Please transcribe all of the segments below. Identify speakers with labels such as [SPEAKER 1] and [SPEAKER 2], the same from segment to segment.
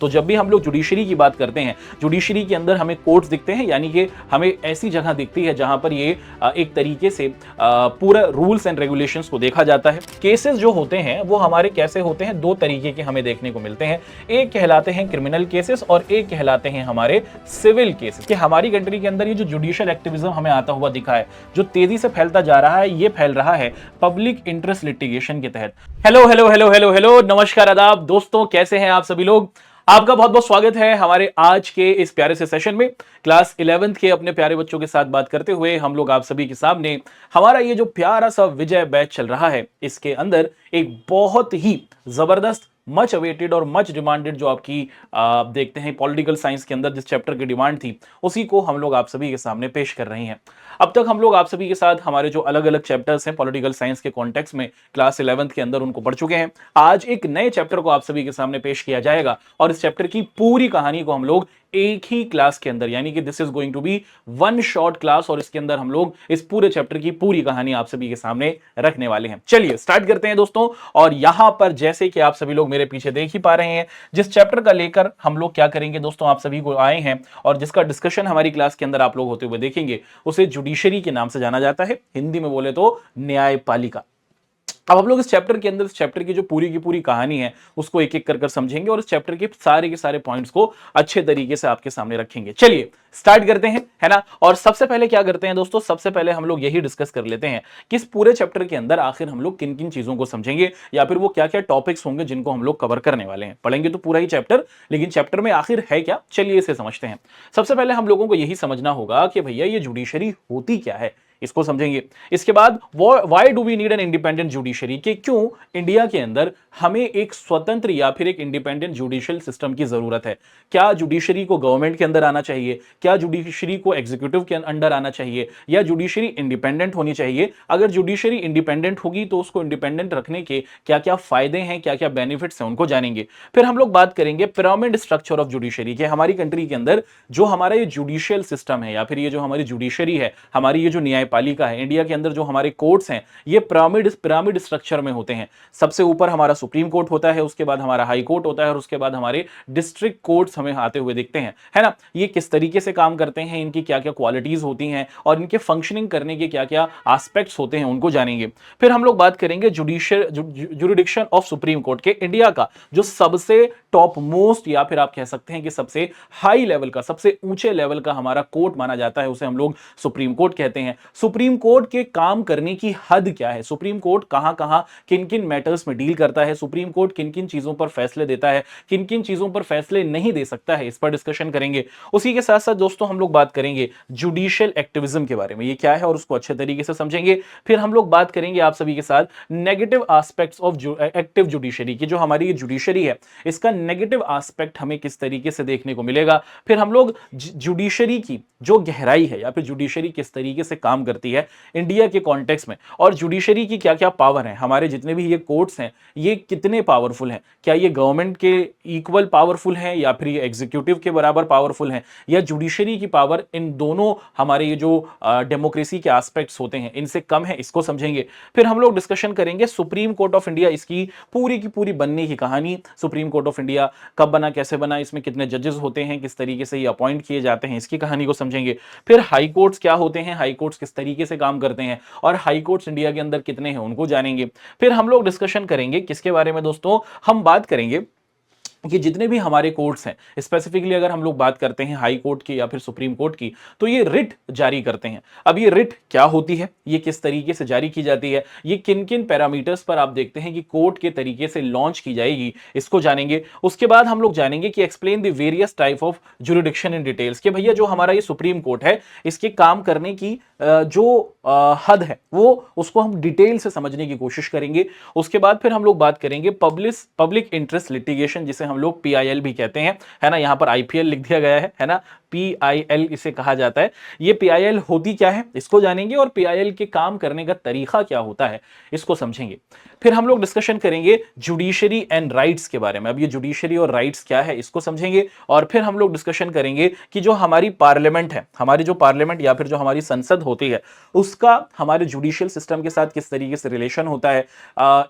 [SPEAKER 1] तो जब भी हम लोग जुडिशरी की बात करते हैं, जुडिशरी के अंदर हमें कोर्ट्स दिखते हैं, यानी कि हमें ऐसी जगह दिखती है जहां पर ये एक तरीके से पूरा रूल्स एंड रेगुलेशंस को देखा जाता है। केसेस जो होते हैं वो हमारे कैसे होते हैं, दो तरीके के हमें देखने को मिलते हैं। एक कहलाते हैं क्रिमिनल केसेस और एक कहलाते हैं हमारे सिविल केसेस। कि हमारी कंट्री के अंदर ये जो जुडिशियल एक्टिविज्म हमें आता हुआ दिखा है, जो तेजी से फैलता जा रहा है, ये फैल रहा है पब्लिक इंटरेस्ट लिटिगेशन के तहत। Hello hello hello hello hello, नमस्कार, आदाब दोस्तों, कैसे हैं आप सभी लोग। आपका बहुत बहुत स्वागत है हमारे आज के इस प्यारे से सेशन में। क्लास 11th के अपने प्यारे बच्चों के साथ बात करते हुए हम लोग आप सभी के सामने हमारा ये जो प्यारा सा विजय बैच चल रहा है, इसके अंदर एक बहुत ही जबरदस्त मच अवेटेड और मच डिमांडेड जो आपकी आप देखते हैं पॉलिटिकल साइंस के अंदर जिस चैप्टर की डिमांड थी, उसी को हम लोग आप सभी के सामने पेश कर रहे हैं। अब तक हम लोग आप सभी के साथ हमारे जो अलग अलग चैप्टर्स हैं पॉलिटिकल साइंस के कॉन्टेक्स्ट में क्लास 11th के अंदर उनको पढ़ चुके हैं। आज एक नए चैप्टर को आप सभी के सामने पेश किया जाएगा और इस चैप्टर की पूरी कहानी को हम लोग एक ही क्लास के अंदर, यानी कि this is going to be one short class, और इसके अंदर हम लोग इस पूरे चैप्टर की पूरी कहानी आप सभी के सामने रखने वाले हैं। चलिए स्टार्ट करते हैं दोस्तों। और यहां पर जैसे कि आप सभी लोग मेरे पीछे देख ही पा रहे हैं, जिस चैप्टर का लेकर हम लोग क्या करेंगे दोस्तों, आप सभी को आए हैं और जिसका डिस्कशन हमारी क्लास के अंदर आप लोग होते हुए देखेंगे, उसे जुडिशरी के नाम से जाना जाता है, हिंदी में बोले तो न्यायपालिका। अब हम लोग इस चैप्टर के अंदर, इस चैप्टर की जो पूरी की पूरी कहानी है उसको एक एक कर समझेंगे और इस चैप्टर के सारे पॉइंट्स को अच्छे तरीके से आपके सामने रखेंगे। चलिए स्टार्ट करते हैं, है ना। और सबसे पहले क्या करते हैं दोस्तों, सबसे पहले हम लोग यही डिस्कस कर लेते हैं कि इस पूरे चैप्टर के अंदर आखिर हम लोग किन किन चीजों को समझेंगे या फिर वो क्या क्या टॉपिक्स होंगे जिनको हम लोग कवर करने वाले हैं। पढ़ेंगे तो पूरा ही चैप्टर, लेकिन चैप्टर में आखिर है क्या, चलिए इसे समझते हैं। सबसे पहले हम लोगों को यही समझना होगा कि भैया ये जुडिशरी होती क्या है, इसको समझेंगे। इसके बाद why do we need an independent judiciary, कि क्यों इंडिया के अंदर हमें एक स्वतंत्र या फिर एक इंडिपेंडेंट जुडिशियल सिस्टम की जरूरत है। क्या जुडिशरी को गवर्नमेंट के अंदर आना चाहिए, क्या जुडिशरी को एग्जीक्यूटिव के अंडर आना चाहिए, या जुडिशरी इंडिपेंडेंट होनी चाहिए। अगर जुडिशरी इंडिपेंडेंट होगी तो उसको इंडिपेंडेंट रखने के क्या क्या फायदे हैं, क्या क्या बेनिफिट्स हैं, उनको जानेंगे। फिर हम लोग बात करेंगे पिरामिड स्ट्रक्चर ऑफ जुडिशरी, कि हमारी कंट्री के अंदर जो हमारा ये जुडिशियल सिस्टम है या फिर ये जो हमारी जुडिशरी है, हमारी ये जो न्यायपालिका है, इंडिया के अंदर जो हमारे कोर्ट्स हैं, ये पिरामिड स्ट्रक्चर में होते हैं। सबसे ऊपर हमारा सुप्रीम कोर्ट होता है, उसके बाद हमारा हाई कोर्ट होता है और उसके बाद हमारे डिस्ट्रिक्ट कोर्ट्स हमें आते हुए दिखते हैं, है ना। ये किस तरीके से काम करते हैं, इनकी क्या क्या क्वालिटीज होती हैं और इनके फंक्शनिंग करने के क्या क्या एस्पेक्ट्स होते हैं, उनको जानेंगे। फिर हम लोग बात करेंगे जुडिक्शन ऑफ सुप्रीम कोर्ट, के इंडिया का जो सबसे टॉप मोस्ट या फिर आप कह सकते हैं कि सबसे हाई लेवल का, सबसे ऊंचे लेवल का हमारा कोर्ट माना जाता है, उसे हम लोग सुप्रीम कोर्ट कहते हैं। सुप्रीम कोर्ट के काम करने की हद क्या है, सुप्रीम कोर्ट कहां कहां किन किन मैटर्स में डील करता है, सुप्रीम कोर्ट किन किन चीजों पर फैसले देता है, किन किन चीजों पर फैसले नहीं दे सकता है, इस पर डिस्कशन करेंगे। उसी के साथ साथ दोस्तों हम लोग बात करेंगे जुडिशियल एक्टिविज्म के बारे में, ये क्या है और उसको अच्छे तरीके से समझेंगे। फिर हम लोग बात करेंगे आप सभी के साथ negative aspects of active judiciary की, जो हमारी जुडिशरी है इसका नेगेटिव एस्पेक्ट हमें किस तरीके से देखने को मिलेगा। फिर हम लोग जुडिशरी की जो गहराई है या फिर जुडिशरी किस तरीके से काम करती है इंडिया के कॉन्टेक्स्ट में, और जुडिशरी की क्या क्या पावर है, हमारे जितने भी ये कोर्ट्स हैं ये कितने पावरफुल हैं, क्या ये गवर्नमेंट के इक्वल पावरफुल हैं या फिर ये एग्जीक्यूटिव के बराबर पावरफुल हैं, या जुडिशरी की पावर इन दोनों हमारे ये जो डेमोक्रेसी के एस्पेक्ट्स होते हैं इनसे कम है, इसको समझेंगे। फिर हम लोग डिस्कशन करेंगे सुप्रीम कोर्ट ऑफ इंडिया, इसकी पूरी की पूरी बनने की कहानी, सुप्रीम कोर्ट ऑफ इंडिया कब बना, कैसे बना, इसमें कितने जजेस होते हैं, किस तरीके से ये अपॉइंट किए जाते हैं, इसकी कहानी को समझेंगे। फिर हाई कोर्ट्स क्या होते हैं, हाई कोर्ट्स किस तरीके से काम करते हैं और हाई कोर्ट्स इंडिया के अंदर कितने हैं, उनको जानेंगे। फिर हम लोग डिस्कशन करेंगे किसके बारे में दोस्तों, हम बात करेंगे कि जितने भी हमारे कोर्ट्स हैं, स्पेसिफिकली अगर हम लोग बात करते हैं हाई कोर्ट की या फिर सुप्रीम कोर्ट की, तो ये रिट जारी करते हैं। अब ये रिट क्या होती है, ये किस तरीके से जारी की जाती है, ये किन किन पैरामीटर्स पर आप देखते हैं कि कोर्ट के तरीके से लॉन्च की जाएगी, इसको जानेंगे। उसके बाद हम लोग जानेंगे कि explain the various type of jurisdiction in details, कि भैया जो हमारा ये सुप्रीम कोर्ट है इसके काम करने की जो हद है वो उसको हम डिटेल से समझने की कोशिश करेंगे। उसके बाद फिर हम लोग बात करेंगे पब्लिक इंटरेस्ट लिटिगेशन, जिसे हम लोग PIL भी कहते हैं, है ना। यहां पर IPL लिख दिया गया है ना, PIL इसे कहा जाता है। ये PIL होती क्या है इसको जानेंगे और PIL के काम करने का तरीका क्या होता है इसको समझेंगे। फिर हम लोग डिस्कशन करेंगे जुडिशरी एंड राइट्स के बारे में। अब ये जुडिशरी और राइट्स क्या है इसको समझेंगे और फिर हम लोग डिस्कशन करेंगे कि जो हमारी पार्लियामेंट है, हमारी जो पार्लियामेंट या फिर जो हमारी संसद होती है, उसका हमारे जुडिशियल सिस्टम के साथ किस तरीके से रिलेशन होता है,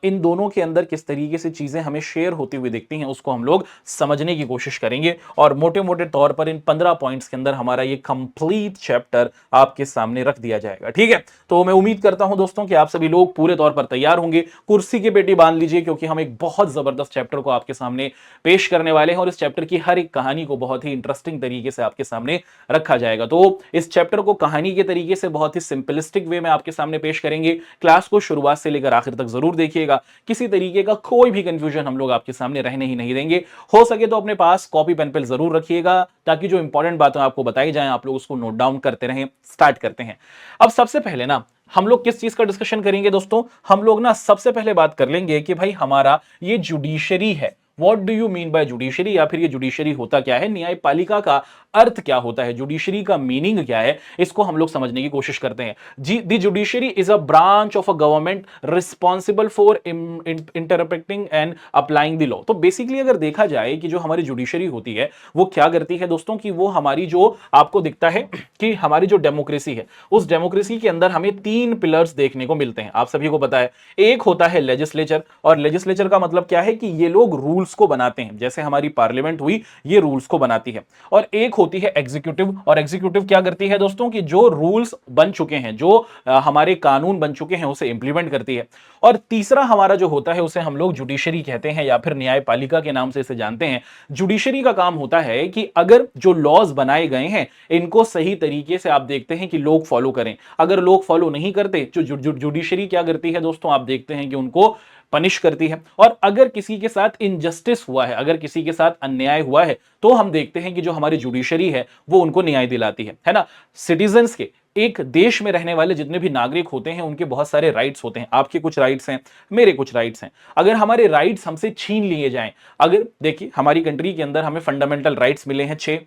[SPEAKER 1] इन दोनों के अंदर किस तरीके से चीजें हमें शेयर होती हुई दिखती हैं, उसको हम लोग समझने की कोशिश करेंगे और मोटे मोटे तौर पर इन 15 पॉइंट्स के अंदर हमारा ये कंप्लीट चैप्टर आपके सामने रख दिया जाएगा। ठीक है, तो मैं उम्मीद करता हूं दोस्तों कि आप सभी लोग पूरे तौर पर तैयार होंगे। कुर्सी की पेटी बांध लीजिए क्योंकि हम एक बहुत जबरदस्त चैप्टर को आपके सामने पेश करने वाले हैं और इस चैप्टर की हर एक कहानी को बहुत ही इंटरेस्टिंग तरीके से आपके सामने रखा जाएगा। तो इस चैप्टर को कहानी के तरीके से बहुत ही सिंपलिस्टिक वे में आपके सामने पेश करेंगे। क्लास को शुरुआत से लेकर आखिर तक जरूर देखिएगा, किसी तरीके का कोई भी कंफ्यूजन हम लोग आपके सामने रहने ही नहीं देंगे। हो सके तो अपने पास कॉपी पेन पेन जरूर रखिएगा ताकि जो इंपॉर्टेंट बातें आपको बताई जाएं आप लोग उसको नोट डाउन करते रहें। स्टार्ट करते हैं। अब सबसे पहले ना हम लोग किस चीज का डिस्कशन करेंगे दोस्तों, हम लोग ना सबसे पहले बात कर लेंगे कि भाई हमारा ये जुडिशरी है, what do you mean by judiciary, या फिर ये जुडिशरी होता क्या है, न्यायपालिका का अर्थ क्या होता है, जुडिशरी का मीनिंग क्या है, इसको हम लोग समझने की कोशिश करते हैं। The judiciary is a branch of a government responsible for interpreting and applying the law. तो बेसिकली अगर देखा जाए कि जो हमारी जुडिशरी होती है वो क्या करती है दोस्तों, कि वो हमारी जो आपको दिखता है कि हमारी जो डेमोक्रेसी है उस डेमोक्रेसी के अंदर हमें 3 पिलर्स देखने को मिलते हैं। आप सभी को पता है, एक होता है लेजिस्लेचर, और लेजिस्लेचर का मतलब क्या है कि ये लोग रूल्स को बनाते हैं, जैसे हमारी पार्लियामेंट हुई ये रूल्स को बनाती है। और एक होती है एग्जीक्यूटिव, और एग्जीक्यूटिव क्या करती है दोस्तों, कि जो रूल्स बन चुके हैं, जो हमारे कानून बन चुके हैं उसे इंप्लीमेंट करती है। और तीसरा हमारा जो होता है उसे हम लोग जुडिशरी कहते हैं या फिर न्यायपालिका के नाम से इसे जानते हैं। जुडिशरी का काम होता है कि अगर जो लॉज बनाए गए हैं इनको सही तरीके से आप देखते हैं कि लोग फॉलो करें। अगर लोग फॉलो नहीं करते, जो जुडिशरी क्या करती है दोस्तों, आप देखते हैं कि उनको पनिश करती है। और अगर किसी के साथ इनजस्टिस हुआ है, अगर किसी के साथ अन्याय हुआ है, तो हम देखते हैं कि जो हमारी जुडिशरी है वो उनको न्याय दिलाती है ना। सिटीजन्स के, एक देश में रहने वाले जितने भी नागरिक होते हैं उनके बहुत सारे राइट्स होते हैं। आपके कुछ राइट्स हैं, मेरे कुछ राइट्स हैं। अगर हमारे राइट्स हमसे छीन लिए जाएं, अगर देखिए हमारी कंट्री के अंदर हमें फंडामेंटल राइट्स मिले हैं 6,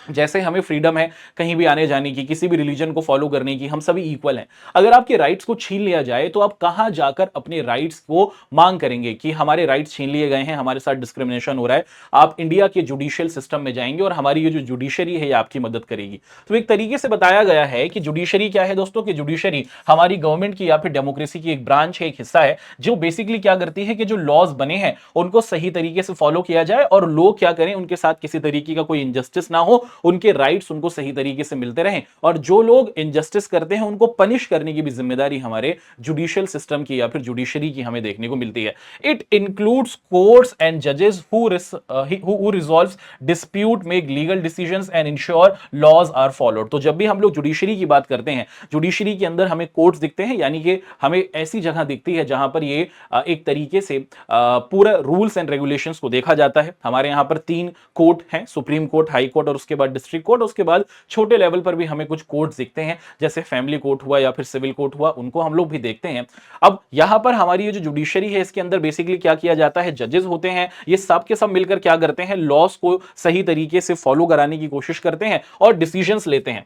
[SPEAKER 1] जैसे हमें फ्रीडम है कहीं भी आने जाने की, किसी भी रिलीजन को फॉलो करने की, हम सभी इक्वल हैं। अगर आपके राइट्स को छीन लिया जाए तो आप कहां जाकर अपने राइट्स को मांग करेंगे कि हमारे राइट्स छीन लिए गए हैं, हमारे साथ डिस्क्रिमिनेशन हो रहा है। आप इंडिया के जुडिशियल सिस्टम में जाएंगे और हमारी ये जो जुडिशरी है ये आपकी मदद करेगी। तो एक तरीके से बताया गया है कि जुडिशरी क्या है दोस्तों, कि जुडिशरी हमारी गवर्नमेंट की या फिर डेमोक्रेसी की एक ब्रांच है, एक हिस्सा है, जो बेसिकली क्या करती है कि जो लॉज बने हैं उनको सही तरीके से फॉलो किया जाए और लोग क्या करें, उनके साथ किसी तरीके का कोई इनजस्टिस ना हो, उनके राइट्स उनको सही तरीके से मिलते रहें, और जो लोग इनजस्टिस करते हैं उनको पनिश करने की भी जिम्मेदारी हमारे जुडिशियल सिस्टम की या फिर जुडिशरी की हमें देखने को मिलती है। इट इंक्लूड्स कोर्ट्स एंड जजेस who resolves dispute, make legal decisions and ensure laws are followed. तो जब भी हम लोग जुडिशरी की बात करते हैं, जुडिशरी के अंदर हमें कोर्ट्स दिखते हैं, यानी कि हमें ऐसी जगह दिखती है जहां पर ये एक तरीके से पूरा रूल्स एंड रेगुलेशंस को देखा जाता है। हमारे यहां पर 3 कोर्ट हैं, सुप्रीम कोर्ट, हाई कोर्ट और उसके बाद डिस्ट्रिक्ट कोर्ट। उसके बाद छोटे लेवल पर भी हमें कुछ कोर्ट्स दिखते हैं, जैसे फैमिली कोर्ट हुआ या फिर सिविल कोर्ट हुआ, उनको हम लोग भी देखते हैं। अब यहां पर हमारी ये जो जुडिशरी है इसके अंदर बेसिकली क्या किया जाता है, जजेस होते हैं, ये सब के सब मिलकर क्या करते हैं, लॉस को सही तरीके से फॉलो कराने की कोशिश करते हैं और डिसीजंस लेते हैं।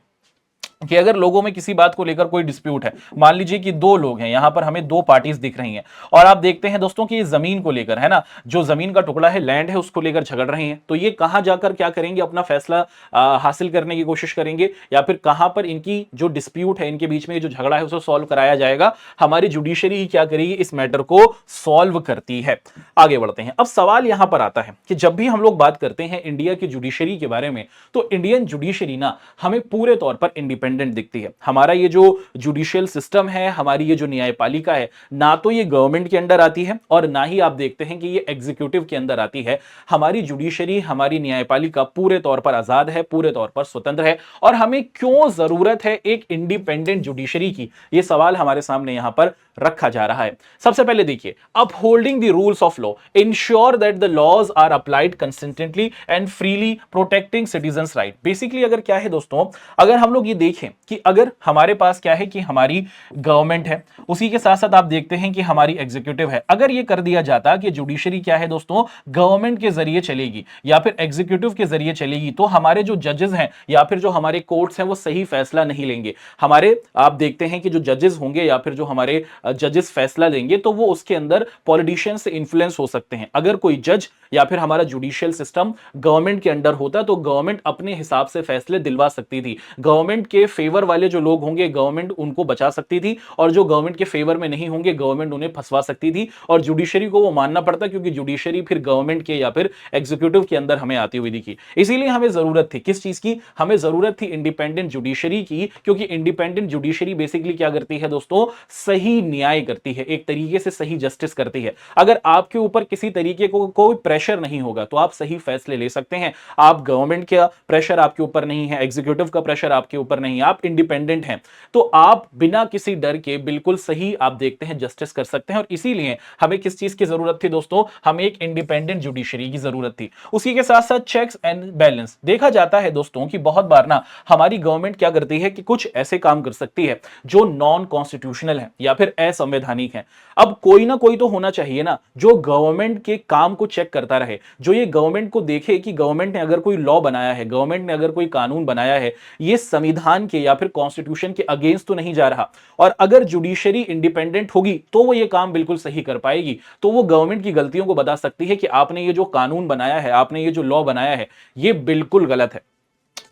[SPEAKER 1] कि अगर लोगों में किसी बात को लेकर कोई डिस्प्यूट है, मान लीजिए कि 2 लोग हैं, यहां पर हमें 2 पार्टीज दिख रही हैं और आप देखते हैं दोस्तों कि जमीन को लेकर, है ना, जो जमीन का टुकड़ा है, लैंड है, उसको लेकर झगड़ रही हैं, तो ये कहां जाकर क्या करेंगे, अपना फैसला हासिल करने की कोशिश करेंगे, या फिर कहां पर इनकी जो डिस्प्यूट है, इनके बीच में जो झगड़ा है उसे सॉल्व कराया जाएगा। हमारी जुडिशरी ही क्या करेगी, इस मैटर को सॉल्व करती है। आगे बढ़ते हैं। अब सवाल यहां पर आता है कि जब भी हम लोग बात करते हैं इंडिया की जुडिशरी के बारे में, तो इंडियन जुडिशरी ना हमें पूरे तौर पर इंडिपेंडेंट दिखती है। हमारा ये जो जुडिशियल सिस्टम है, हमारी ये जो न्यायपालिका है, ना तो ये गवर्नमेंट के अंडर आती है और ना ही आप देखते हैं कि ये एग्जीक्यूटिव के अंदर आती है। हमारी जुडिशरी, हमारी न्यायपालिका पूरे तौर पर आजाद है, पूरे तौर पर स्वतंत्र है। और हमें क्यों जरूरत है एक इंडिपेंडेंट जुडिशरी की, ये सवाल हमारे सामने यहां पर रखा जा रहा है। सबसे पहले देखिए, upholding the rules of law, ensure that the laws are applied consistently and freely, protecting citizens right. Basically अगर क्या है दोस्तों, अगर हम लोग ये देखें कि अगर हमारे पास क्या है कि हमारी गवर्नमेंट है, उसी के साथ साथ आप देखते हैं कि हमारी एग्जीक्यूटिव है, अगर ये कर दिया जाता कि जुडिशरी क्या है दोस्तों, गवर्नमेंट के जरिए चलेगी या फिर एग्जीक्यूटिव के जरिए चलेगी, तो हमारे जो जजेस हैं या फिर जो हमारे कोर्ट्स हैं वो सही फैसला नहीं लेंगे। हमारे आप देखते हैं कि जो जजेस होंगे या फिर जो हमारे जजेस फैसला लेंगे तो वो उसके अंदर पॉलिटिशियन से इन्फ्लुएंस हो सकते हैं। अगर कोई जज या फिर हमारा जुडिशियल सिस्टम गवर्नमेंट के अंडर होता तो गवर्नमेंट अपने हिसाब से फैसले दिलवा सकती थी। गवर्नमेंट के फेवर वाले जो लोग होंगे गवर्नमेंट उनको बचा सकती थी, और जो गवर्नमेंट के फेवर में नहीं होंगे गवर्नमेंट उन्हें फंसवा सकती थी, और जुडिशरी को वो मानना पड़ता क्योंकि जुडिशरी फिर गवर्नमेंट के या फिर एग्जीक्यूटिव के अंदर हमें आती हुई दिखी। इसीलिए हमें जरूरत थी किस चीज की, हमें जरूरत थी इंडिपेंडेंट जुडिशरी की, क्योंकि इंडिपेंडेंट जुडिशरी बेसिकली क्या करती है दोस्तों, सही न्याय करती है, एक तरीके से सही जस्टिस करती है। अगर आपके ऊपर किसी तरीके को कोई प्रेशर नहीं होगा तो आप सही फैसले ले सकते हैं। आप गवर्नमेंट का प्रेशर आपके ऊपर नहीं है, एग्जीक्यूटिव का प्रेशर आपके ऊपर नहीं है, आप इंडिपेंडेंट हैं, तो आप बिना किसी डर के बिल्कुल सही आप देखते हैं जस्टिस कर सकते हैं। और इसीलिए हमें किस चीज की जरूरत थी दोस्तों, हमें एक इंडिपेंडेंट जुडिशरी की जरूरत थी। उसी के साथ साथ चेक्स एंड बैलेंस। देखा जाता है दोस्तों कि बहुत बार ना हमारी गवर्नमेंट क्या करती है कि कुछ ऐसे काम कर सकती है जो नॉन कॉन्स्टिट्यूशनल है या फिर असंवैधानिक है। अब कोई ना कोई तो होना चाहिए ना जो गवर्नमेंट के काम को चेक करता रहे, जो ये गवर्नमेंट को देखे कि गवर्नमेंट ने अगर कोई लॉ बनाया है, गवर्नमेंट ने अगर कोई कानून बनाया है, ये संविधान के या फिर कॉन्स्टिट्यूशन के अगेंस्ट तो नहीं जा रहा। और अगर जुडिशरी इंडिपेंडेंट होगी तो वो ये काम बिल्कुल सही कर पाएगी, तो वो गवर्नमेंट की गलतियों को बता सकती है कि आपने ये जो कानून बनाया है, आपने ये जो लॉ बनाया है, ये बिल्कुल गलत है।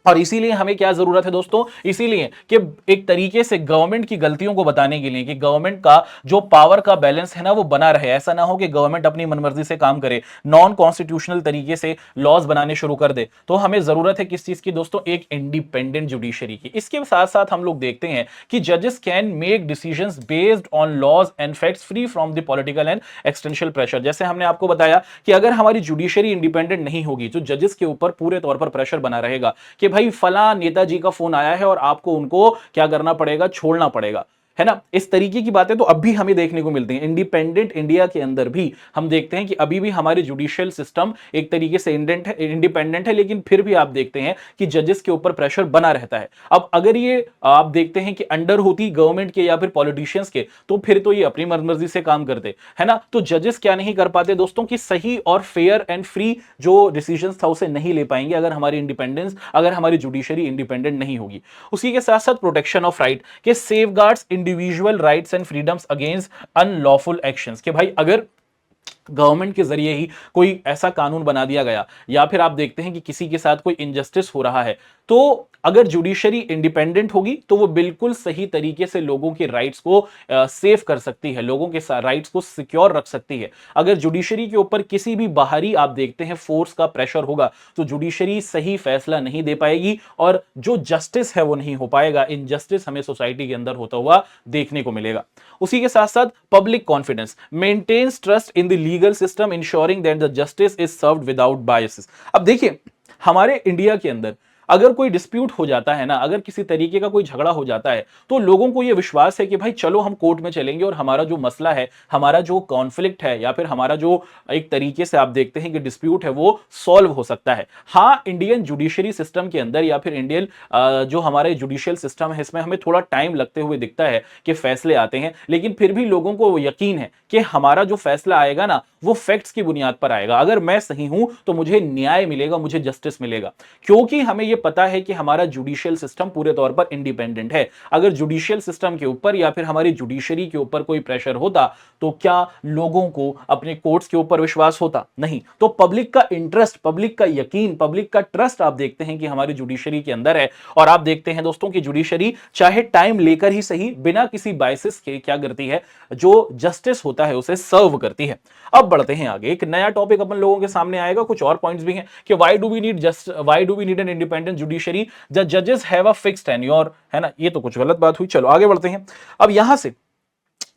[SPEAKER 1] और इसीलिए हमें क्या जरूरत है दोस्तों, इसीलिए कि एक तरीके से गवर्नमेंट की गलतियों को बताने के लिए कि गवर्नमेंट का जो पावर का बैलेंस है ना वो बना रहे। ऐसा ना हो कि गवर्नमेंट अपनी मनमर्जी से काम करे, नॉन कॉन्स्टिट्यूशनल तरीके से लॉज बनाने शुरू कर दे। तो हमें जरूरत है किस चीज की दोस्तों, एक इंडिपेंडेंट जुडिशरी की। इसके साथ साथ हम लोग देखते हैं कि जजेस can make decisions based on laws and facts free from the political and existential pressure. जैसे हमने आपको बताया कि अगर हमारी जुडिशरी इंडिपेंडेंट नहीं होगी तो जजेस के ऊपर पूरे तौर पर प्रेशर बना रहेगा कि भाई फला नेताजी का फोन आया है और आपको उनको क्या करना पड़ेगा, छोड़ना पड़ेगा, है ना। इस तरीके की बातें तो अब भी हमें देखने को मिलती हैं। इंडिपेंडेंट इंडिया के अंदर भी हम देखते हैं कि अभी भी हमारे जुडिशियल सिस्टम एक तरीके से इंडिपेंडेंट है, लेकिन फिर भी आप देखते हैं कि जजेस के ऊपर प्रेशर बना रहता है। अब अगर ये आप देखते हैं कि अंडर होती गवर्नमेंट के या फिर पॉलिटिशियंस के, तो फिर तो ये अपनी मर्जी से काम करते, है ना। तो जजेस क्या नहीं कर पाते दोस्तों कि सही और फेयर एंड फ्री जो डिसीजन था उसे नहीं ले पाएंगे अगर हमारी इंडिपेंडेंस, अगर हमारी जुडिशरी इंडिपेंडेंट नहीं होगी। उसी के साथ साथ प्रोटेक्शन ऑफ राइट के safeguards individual rights and freedoms against unlawful actions, कि भाई अगर गवर्नमेंट के जरिए ही कोई ऐसा कानून बना दिया गया या फिर आप देखते हैं कि किसी के साथ कोई इनजस्टिस हो रहा है, तो अगर जुडिशरी इंडिपेंडेंट होगी तो वो बिल्कुल सही तरीके से लोगों के राइट्स को सेव कर सकती है, लोगों के राइट्स को सिक्योर रख सकती है। अगर जुडिशरी के ऊपर किसी भी बाहरी आप देखते हैं फोर्स का प्रेशर होगा तो जुडिशरी सही फैसला नहीं दे पाएगी और जो जस्टिस है वो नहीं हो पाएगा। इनजस्टिस हमें सोसाइटी के अंदर होता हुआ देखने को मिलेगा। उसी के साथ साथ public confidence maintains trust in the legal system ensuring that the justice is served without biases. अब देखिए हमारे इंडिया के अंदर अगर कोई डिस्प्यूट हो जाता है ना, अगर किसी तरीके का कोई झगड़ा हो जाता है तो लोगों को यह विश्वास है कि भाई चलो हम कोर्ट में चलेंगे और हमारा जो मसला है, हमारा जो कॉन्फ्लिक्ट है या फिर हमारा जो एक तरीके से आप देखते हैं कि डिस्प्यूट है वो सॉल्व हो सकता है। हाँ, इंडियन जुडिशरी सिस्टम के अंदर या फिर इंडियन जो हमारे जुडिशियल सिस्टम है इसमें हमें थोड़ा टाइम लगते हुए दिखता है कि फैसले आते हैं, लेकिन फिर भी लोगों को यकीन है कि हमारा जो फैसला आएगा ना वो फैक्ट्स की बुनियाद पर आएगा। अगर मैं सही हूं तो मुझे न्याय मिलेगा, मुझे जस्टिस मिलेगा, क्योंकि हमें यह पता है कि हमारा जुडिशियल सिस्टम पूरे तौर पर इंडिपेंडेंट है। अगर जुडिशियल सिस्टम के ऊपर या फिर हमारी जुडिशरी के ऊपर कोई प्रेशर होता तो क्या लोगों को अपने कोर्ट्स के ऊपर विश्वास होता? नहीं। तो पब्लिक का इंटरेस्ट, पब्लिक का यकीन, पब्लिक का ट्रस्ट आप देखते हैं कि हमारी जुडिशरी के अंदर है। और आप देखते हैं दोस्तों कि जुडिशरी चाहे टाइम लेकर ही सही, बिना किसी बायसेस के क्या करती है, जो जस्टिस होता है उसे सर्व करती है। अब बढ़ते हैं आगे, एक नया टॉपिक अपन लोगों के सामने आएगा, कुछ और पॉइंट्स भी हैं कि why do we need an independent judiciary, the जजेस हैव अ फिक्स्ड टेन्योर, है ना। ये तो कुछ गलत बात हुई, चलो आगे बढ़ते हैं। अब यहां से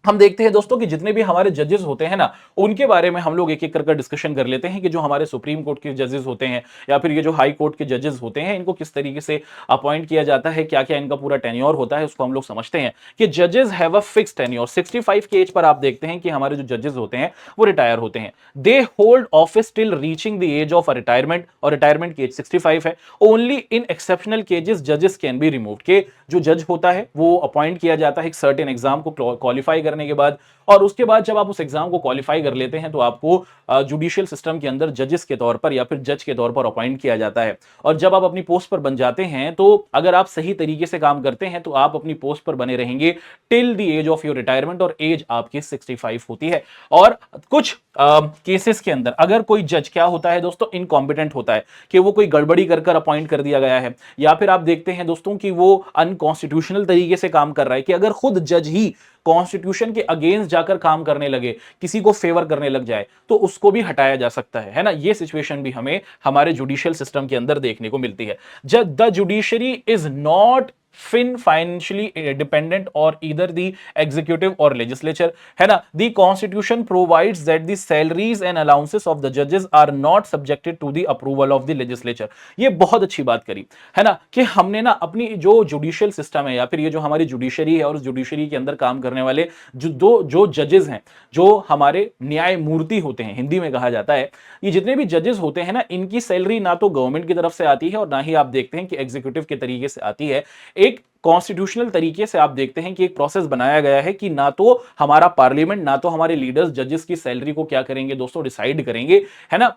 [SPEAKER 1] हम देखते हैं दोस्तों कि जितने भी हमारे जजेस होते हैं ना, उनके बारे में हम लोग एक एक करके डिस्कशन कर लेते हैं कि जो हमारे सुप्रीम कोर्ट के जजेस होते हैं या फिर ये जो हाई कोर्ट के जजेस होते हैं, इनको किस तरीके से अपॉइंट किया जाता है, क्या क्या इनका पूरा टेन्योर होता है, उसको हम लोग समझते हैं कि जजेस हैव अ फिक्स टेन्योर। 65 के एज पर आप देखते हैं कि हमारे जो जजेस होते हैं वो रिटायर होते हैं। They hold office till reaching the age of a retirement, और रिटायरमेंट की एज 65 है। ओनली इन एक्सेप्शनल केजेस जजेस कैन बी रिमूव्ड, के जो जज होता है वो अपॉइंट किया जाता है एक सर्टेन एग्जाम को क्वालिफाई करने के बाद, और उसके बाद जब आप उस एग्जाम को क्वालिफाई कर लेते हैं तो आपको जुडिशियल सिस्टम के अंदर जजेस के तौर पर या फिर जज के तौर पर अपॉइंट किया जाता है। और जब आप अपनी पोस्ट पर बन जाते हैं तो अगर आप सही तरीके से काम करते हैं तो आप अपनी पोस्ट पर बने रहेंगे till the age of your retirement, और एज आपकी 65 होती है। और कुछ केसेस के अंदर अगर कोई जज क्या होता है दोस्तों, इनकॉम्पिटेंट होता है, कि वो कोई गड़बड़ी कर अपॉइंट कर दिया गया है, या फिर आप देखते हैं दोस्तों कि वो अनकॉन्स्टिट्यूशनल तरीके से काम कर रहा है, कि अगर खुद जज ही कॉन्स्टिट्यूशन के अगेंस्ट जाकर काम करने लगे, किसी को फेवर करने लग जाए, तो उसको भी हटाया जा सकता है ना। ये सिचुएशन भी हमें हमारे जुडिशियल सिस्टम के अंदर देखने को मिलती है। जब the judiciary is not financially dependent or either the executive or legislature, है ना। The constitution provides that the salaries and allowances of the judges are not subjected to the approval of the legislature। ये बहुत अच्छी बात करी, है ना, कि हमने ना अपनी जो जुडिशियल सिस्टम है या फिर ये जो हमारी जुडिशरी है और उस जुडिशरी के अंदर काम करने वाले जो जजेस हैं, जो हमारे न्यायमूर्ति होते हैं, हिंदी में कहा जाता है, ये जितने भी जजेस होते हैं ना, इनकी सैलरी ना तो गवर्नमेंट की तरफ से आती है और ना ही आप देखते हैं कि एग्जीक्यूटिव के तरीके से आती है। एक कॉन्स्टिट्यूशनल तरीके से आप देखते हैं कि एक प्रोसेस बनाया गया है कि ना तो हमारा पार्लियामेंट, ना तो हमारे लीडर्स जजेस की सैलरी को क्या करेंगे दोस्तों, डिसाइड करेंगे, है ना।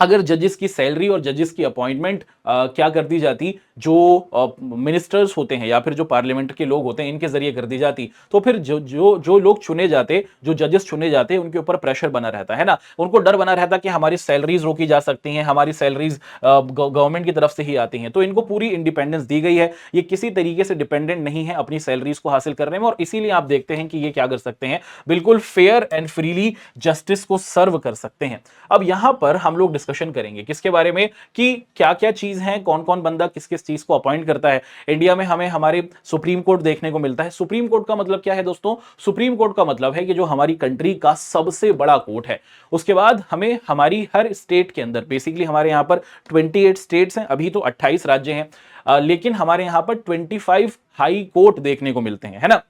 [SPEAKER 1] अगर जजेस की सैलरी और जजेस की अपॉइंटमेंट क्या कर दी जाती, जो मिनिस्टर्स होते हैं या फिर जो पार्लियामेंट के लोग होते हैं, इनके जरिए कर दी जाती, तो फिर जो जो जो लोग चुने जाते, जो जजेस चुने जाते, उनके ऊपर प्रेशर बना रहता है ना। उनको डर बना रहता कि हमारी सैलरीज रोकी जा सकती हैं, हमारी सैलरीज गवर्नमेंट की तरफ से ही आती हैं। तो इनको पूरी इंडिपेंडेंस दी गई है, ये किसी तरीके से डिपेंडेंट नहीं है अपनी सैलरीज को हासिल करने में, और इसीलिए आप देखते हैं कि ये क्या कर सकते हैं, बिल्कुल फेयर एंड फ्रीली जस्टिस को सर्व कर सकते हैं। अब यहां पर हम लोग डिस्कशन करेंगे किसके बारे में, कि क्या क्या चीज है, कौन कौन बंदा किस किस चीज को अपॉइंट करता है। इंडिया में हमें हमारे सुप्रीम कोर्ट देखने को मिलता है। सुप्रीम कोर्ट का मतलब क्या है दोस्तों, सुप्रीम कोर्ट का मतलब है कि जो हमारी कंट्री का सबसे बड़ा कोर्ट है। उसके बाद हमें हमारी हर स्टेट के अंदर, बेसिकली हमारे यहां पर 28 स्टेट्स हैं, अभी तो 28 राज्य हैं, लेकिन हमारे यहां पर 25 हाई कोर्ट देखने को मिलते हैं, है ना।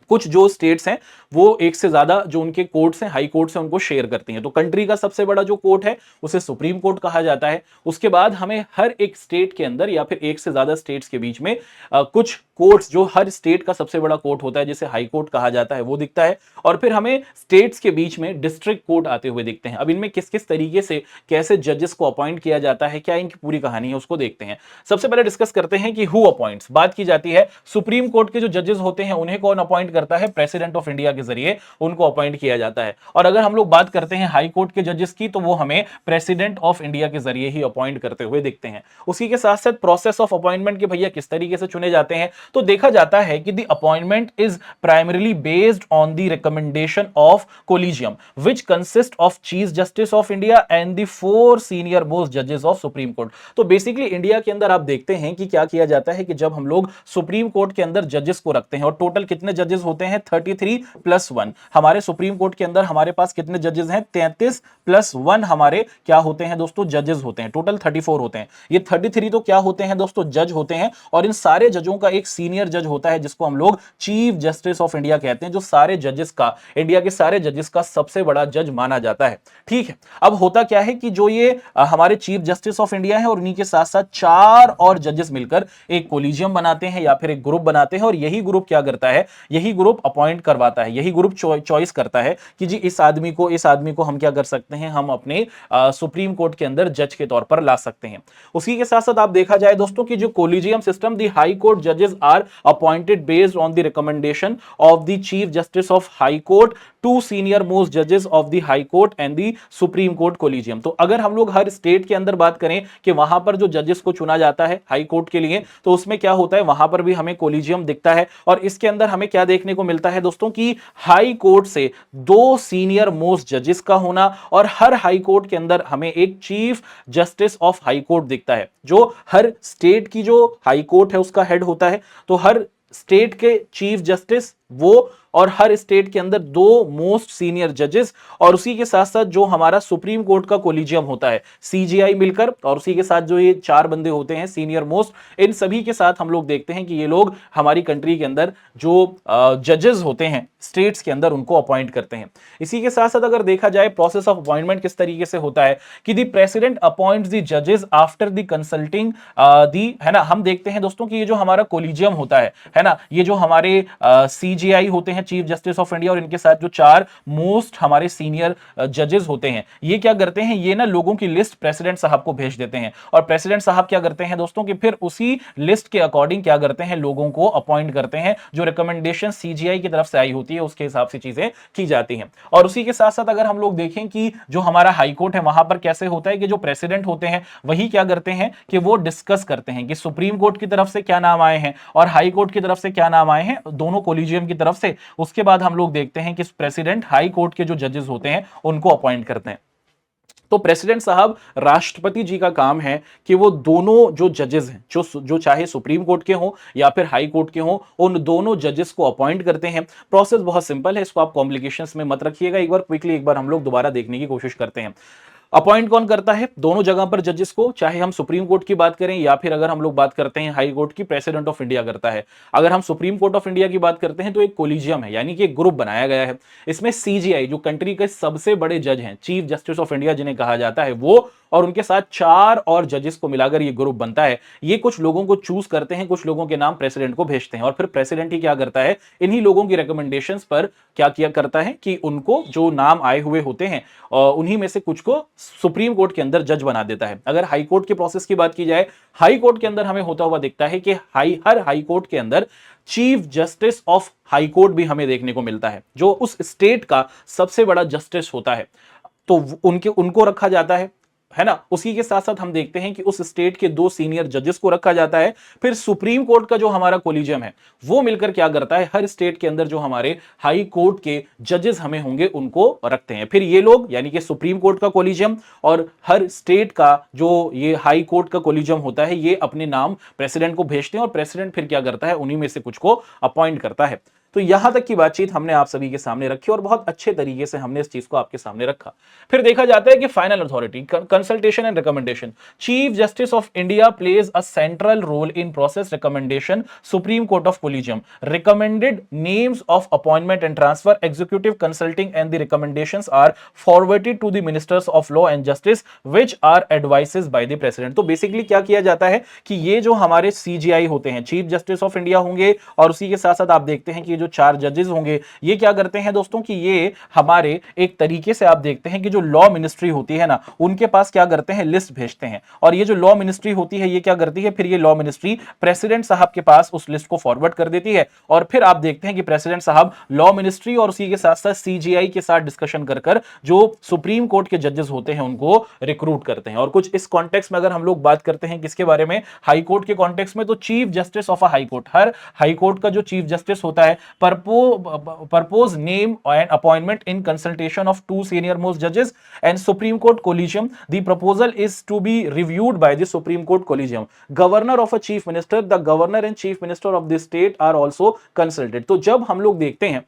[SPEAKER 1] कुछ जो स्टेट्स हैं वो एक से ज्यादा जो उनके कोर्ट्स हैं, हाई कोर्ट्स हैं, उनको शेयर करती हैं। तो कंट्री का सबसे बड़ा जो कोर्ट है उसे सुप्रीम कोर्ट कहा जाता है। उसके बाद हमें हर एक स्टेट के अंदर या फिर एक से ज्यादा स्टेट्स के बीच में कुछ कोर्ट्स, जो हर स्टेट का सबसे बड़ा कोर्ट होता है जिसे हाई कोर्ट कहा जाता है, वो दिखता है। और फिर हमें स्टेट्स के बीच में डिस्ट्रिक्ट कोर्ट आते हुए दिखते हैं। अब इनमें किस किस तरीके से कैसे जजेस को अपॉइंट किया जाता है, क्या इनकी पूरी कहानी है, उसको देखते हैं। सबसे पहले डिस्कस करते हैं कि हु अपॉइंट्स। बात की जाती है सुप्रीम कोर्ट के जो जजेस होते हैं उन्हें कौन अपॉइंट करता है, प्रेसिडेंट ऑफ इंडिया के जरिए उनको अपॉइंट किया जाता है। और अगर हम लोग बात करते हैं हाई कोर्ट के जजेस की, तो वो हमें प्रेसिडेंट ऑफ इंडिया के जरिए ही अपॉइंट करते हुए दिखते हैं। उसी के साथ साथ प्रोसेस ऑफ अपॉइंटमेंट के भैया किस तरीके से चुने जाते हैं, तो देखा जाता है कि the appointment is primarily based on the recommendation of collegium which consist of chief justice of India and the 4 senior most जजेस ऑफ सुप्रीम कोर्ट। तो बेसिकली इंडिया के अंदर आप देखते हैं कि क्या किया जाता है कि जब हम लोग सुप्रीम कोर्ट के अंदर जजेस को रखते हैं, और टोटल कितने जजेस होते हैं, 33 + 1। हमारे सुप्रीम कोर्ट के अंदर हमारे पास कितने जजेस हैं, 33 + 1 हमारे क्या होते हैं दोस्तों, जजेस होते हैं। टोटल 34 होते हैं। ये 33 तो क्या होते हैं दोस्तों, जज होते हैं। और इन सारे जजों का एक सीनियर जज होता है जिसको हम लोग चीफ जस्टिस ऑफ इंडिया कहते हैं, जो सारे जजेस का, इंडिया के सारे जजेस का सबसे बड़ा जज माना जाता है। ठीक है, अब होता क्या है कि जो ये हमारे चीफ जस्टिस ऑफ इंडिया है और उन्हीं के साथ साथ 4 और जजेस मिलकर एक कोलिजियम बनाते हैं या फिर एक ग्रुप बनाते हैं, और यही ग्रुप क्या करता है, यही ग्रुप अपॉइंट करवाता है, यही ग्रुप चॉइस करता है कि जी इस आदमी को हम क्या कर सकते हैं, हम अपने सुप्रीम कोर्ट के अंदर जज के तौर पर ला सकते हैं। उसी के साथ साथ आप देखा जाए दोस्तों कि जो collegium system, the high court जजेस are appointed based on the recommendation of the chief justice of high court, 2 senior most जजेस of the high court and the supreme court collegium. तो अगर हम लोग हर स्टेट के अंदर बात करें कि वहां पर जो जजेस को चुना जाता है हाई कोर्ट के लिए, तो उसमें क्या होता है, वहां पर भी हमें कोलिजियम दिखता है। और इसके अंदर हमें क्या देखने को मिलता है दोस्तों, कि हाई कोर्ट से 2 सीनियर मोस्ट जजेस का होना, और हर हाई कोर्ट के अंदर हमें एक chief justice of high court दिखता है, जो हर स्टेट की जो हाई कोर्ट है उसका हेड होता है। तो हर स्टेट के चीफ जस्टिस वो और हर स्टेट के अंदर 2 मोस्ट सीनियर जजेस, और उसी के साथ साथ जो हमारा सुप्रीम कोर्ट का कोलिजियम होता है सीजीआई मिलकर, और उसी के साथ जो ये 4 बंदे होते हैं सीनियर मोस्ट, इन सभी के साथ हम लोग देखते हैं कि ये लोग हमारी कंट्री के अंदर जो जजेस होते हैं स्टेट्स के अंदर उनको अपॉइंट करते हैं। इसी के साथ साथ अगर देखा जाए प्रोसेस ऑफ अपॉइंटमेंट किस तरीके से होता है कि द प्रेसिडेंट अपॉइंट्स द जजेस आफ्टर द कंसल्टिंग दी, है ना। हम देखते हैं दोस्तों कि ये जो हमारा कोलिजियम होता है ना, ये जो हमारे सीजीआई होते हैं चीफ जस्टिस ऑफ इंडिया, और इनके साथ जो 4 मोस्ट हमारे सीनियर जजेस होते हैं, ये क्या करते हैं, ये ना लोगों की लिस्ट प्रेसिडेंट साहब को भेज देते हैं, और प्रेसिडेंट साहब क्या करते हैं दोस्तों कि फिर उसी लिस्ट के अकॉर्डिंग क्या करते हैं, लोगों को अपॉइंट करते हैं, जो रिकमेंडेशन सीजीआई की तरफ से आई होती है उसके हिसाब से चीजें की जाती हैं। और उसी के साथ साथ अगर हम लोग देखें कि जो हमारा हाई कोर्ट है वहां पर कैसे होता है कि जो प्रेसिडेंट होते हैं वही क्या करते हैं कि वो डिस्कस करते हैं कि सुप्रीम कोर्ट की तरफ से क्या नाम आए हैं और हाई कोर्ट की तरफ से क्या नाम आए हैं, दोनों कोलिजियम की तरफ से। उसके बाद हम लोग देखते हैं कि प्रेसिडेंट हाई कोर्ट के जो जजेस होते हैं उनको अपॉइंट करते हैं। तो प्रेसिडेंट साहब, राष्ट्रपति जी का काम है कि वो दोनों जो जजेस हैं, जो चाहे सुप्रीम कोर्ट के हों या फिर हाई कोर्ट के हों, उन दोनों जजेस को अपॉइंट करते हैं। प्रोसेस बहुत सिंपल है, इसको आप कॉम्प्लिकेशंस में मत रखिएगा। एक बार क्विकली एक बार हम लोग दोबारा देखने की कोशिश करते हैं। अपॉइंट कौन करता है दोनों जगह पर जजेस को, चाहे हम सुप्रीम कोर्ट की बात करें या फिर अगर हम लोग बात करते हैं हाई कोर्ट की, प्रेसिडेंट ऑफ इंडिया करता है। अगर हम सुप्रीम कोर्ट ऑफ इंडिया की बात करते हैं तो एक कोलिजियम है, यानी कि एक ग्रुप बनाया गया है। इसमें सीजीआई जो कंट्री के सबसे बड़े जज हैं, चीफ जस्टिस ऑफ इंडिया जिन्हें कहा जाता है, वो और उनके साथ 4 और जजेस को मिलाकर ये ग्रुप बनता है। ये कुछ लोगों को चूज करते हैं, कुछ लोगों के नाम प्रेसिडेंट को भेजते हैं, और फिर प्रेसिडेंट ही क्या करता है, इन्हीं लोगों की रिकमेंडेशंस पर क्या किया करता है कि उनको जो नाम आए हुए होते हैं उन्हीं में से कुछ को सुप्रीम कोर्ट के अंदर जज बना देता है। अगर हाई कोर्ट के प्रोसेस की बात की जाए, हाई कोर्ट के अंदर हमें होता हुआ दिखता है कि हर हाई कोर्ट के अंदर chief justice of high court भी हमें देखने को मिलता है, जो उस स्टेट का सबसे बड़ा जस्टिस होता है, तो उनको रखा जाता है ना। उसी के साथ साथ हम देखते हैं कि उस स्टेट के 2 सीनियर जजेस को रखा जाता है। फिर सुप्रीम कोर्ट का जो हमारा कोलिजियम है वो मिलकर क्या करता है, हर स्टेट के अंदर जो हमारे हाई कोर्ट के जजेस हमें होंगे उनको रखते हैं। फिर ये लोग यानी कि सुप्रीम कोर्ट का कोलिजियम और हर स्टेट का जो ये हाई कोर्ट का कोलिजियम होता है, ये अपने नाम प्रेसिडेंट को भेजते हैं, और प्रेसिडेंट फिर क्या करता है, उन्हीं में से कुछ को अपॉइंट करता है। तो यहां तक की बातचीत हमने आप सभी के सामने रखी और बहुत अच्छे तरीके से हमने इस चीज को आपके सामने रखा। फिर देखा जाता है कि final authority, consultation and recommendation. Chief justice of India plays a central role in process recommendation, supreme court of collegium recommended names of appointment and transfer, executive consulting and the recommendations are forwarded to the ministers of law and justice which are advises by the president. तो basically क्या किया जाता है कि ये जो हमारे CGI होते हैं, चीफ जस्टिस ऑफ इंडिया होंगे, और उसी के साथ साथ आप देखते हैं कि जो 4 जजेस होंगे, ये क्या करते हैं दोस्तों कि ये हमारे एक तरीके से आप देखते हैं कि जो लॉ मिनिस्ट्री होती है ना, उनके पास क्या करते हैं, लिस्ट भेजते हैं, और ये जो लॉ मिनिस्ट्री होती है ये क्या करती है, फिर ये लॉ मिनिस्ट्री प्रेसिडेंट साहब के पास उस लिस्ट को फॉरवर्ड कर देती है, और फिर आप देखते हैं कि प्रेसिडेंट साहब लॉ मिनिस्ट्री और उसी के साथ साथ सीजीआई के साथ डिस्कशन कर जो सुप्रीम कोर्ट के जजेस होते हैं उनको रिक्रूट करते हैं। और कुछ इस कॉन्टेक्स्ट में अगर हम लोग बात करते हैं किसके बारे में, हाई कोर्ट के कॉन्टेक्स्ट में, तो chief justice of a high court, her high court का जो चीफ जस्टिस होता है, propose name and appointment in consultation of 2 senior most judges and Supreme Court Collegium. The proposal is to be reviewed by the Supreme Court Collegium. Governor of a chief minister, the governor and chief minister of the state are also consulted. तो जब हम लोग देखते हैं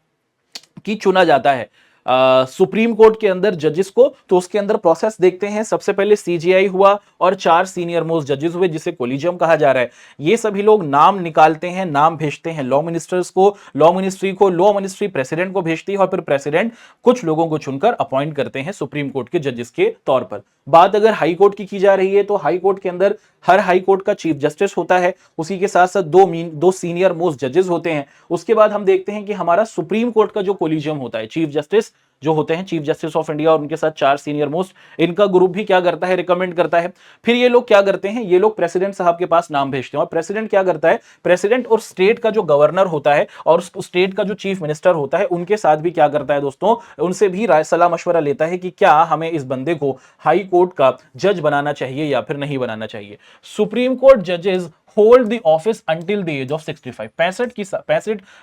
[SPEAKER 1] कि चुना जाता है सुप्रीम कोर्ट के अंदर जजेस को, तो उसके अंदर प्रोसेस देखते हैं। सबसे पहले सीजीआई हुआ और 4 सीनियर मोस्ट जजेस हुए जिसे कोलिजियम कहा जा रहा है। ये सभी लोग नाम निकालते हैं, नाम भेजते हैं लॉ मिनिस्टर्स को, लॉ मिनिस्ट्री प्रेसिडेंट को भेजती है, और फिर प्रेसिडेंट कुछ लोगों को चुनकर अपॉइंट करते हैं सुप्रीम कोर्ट के जजेस के तौर पर। बात अगर हाई कोर्ट की जा रही है तो हाई कोर्ट के अंदर हर हाई कोर्ट का चीफ जस्टिस होता है, उसी के साथ साथ 2 सीनियर मोस्ट जजेस होते हैं। उसके बाद हम देखते हैं कि हमारा सुप्रीम कोर्ट का जो कोलिजियम होता है, चीफ जस्टिस जो होते हैं, चीफ जस्टिस ऑफ इंडिया और उनके साथ 4 सीनियर मोस्ट, इनका ग्रुप भी क्या करता है, रिकमेंड करता है। फिर ये लोग क्या करते हैं, ये लोग प्रेसिडेंट साहब के पास नाम भेजते हैं, और प्रेसिडेंट क्या करता है, प्रेसिडेंट और स्टेट का जो गवर्नर होता है और स्टेट का जो चीफ मिनिस्टर होता है उनके साथ भी क्या करता है दोस्तों, उनसे भी राय सलाह मशवरा लेता है कि क्या हमें इस बंदे को हाई कोर्ट का जज बनाना चाहिए या फिर नहीं बनाना चाहिए। सुप्रीम कोर्ट जजेस hold the office until the age of 65,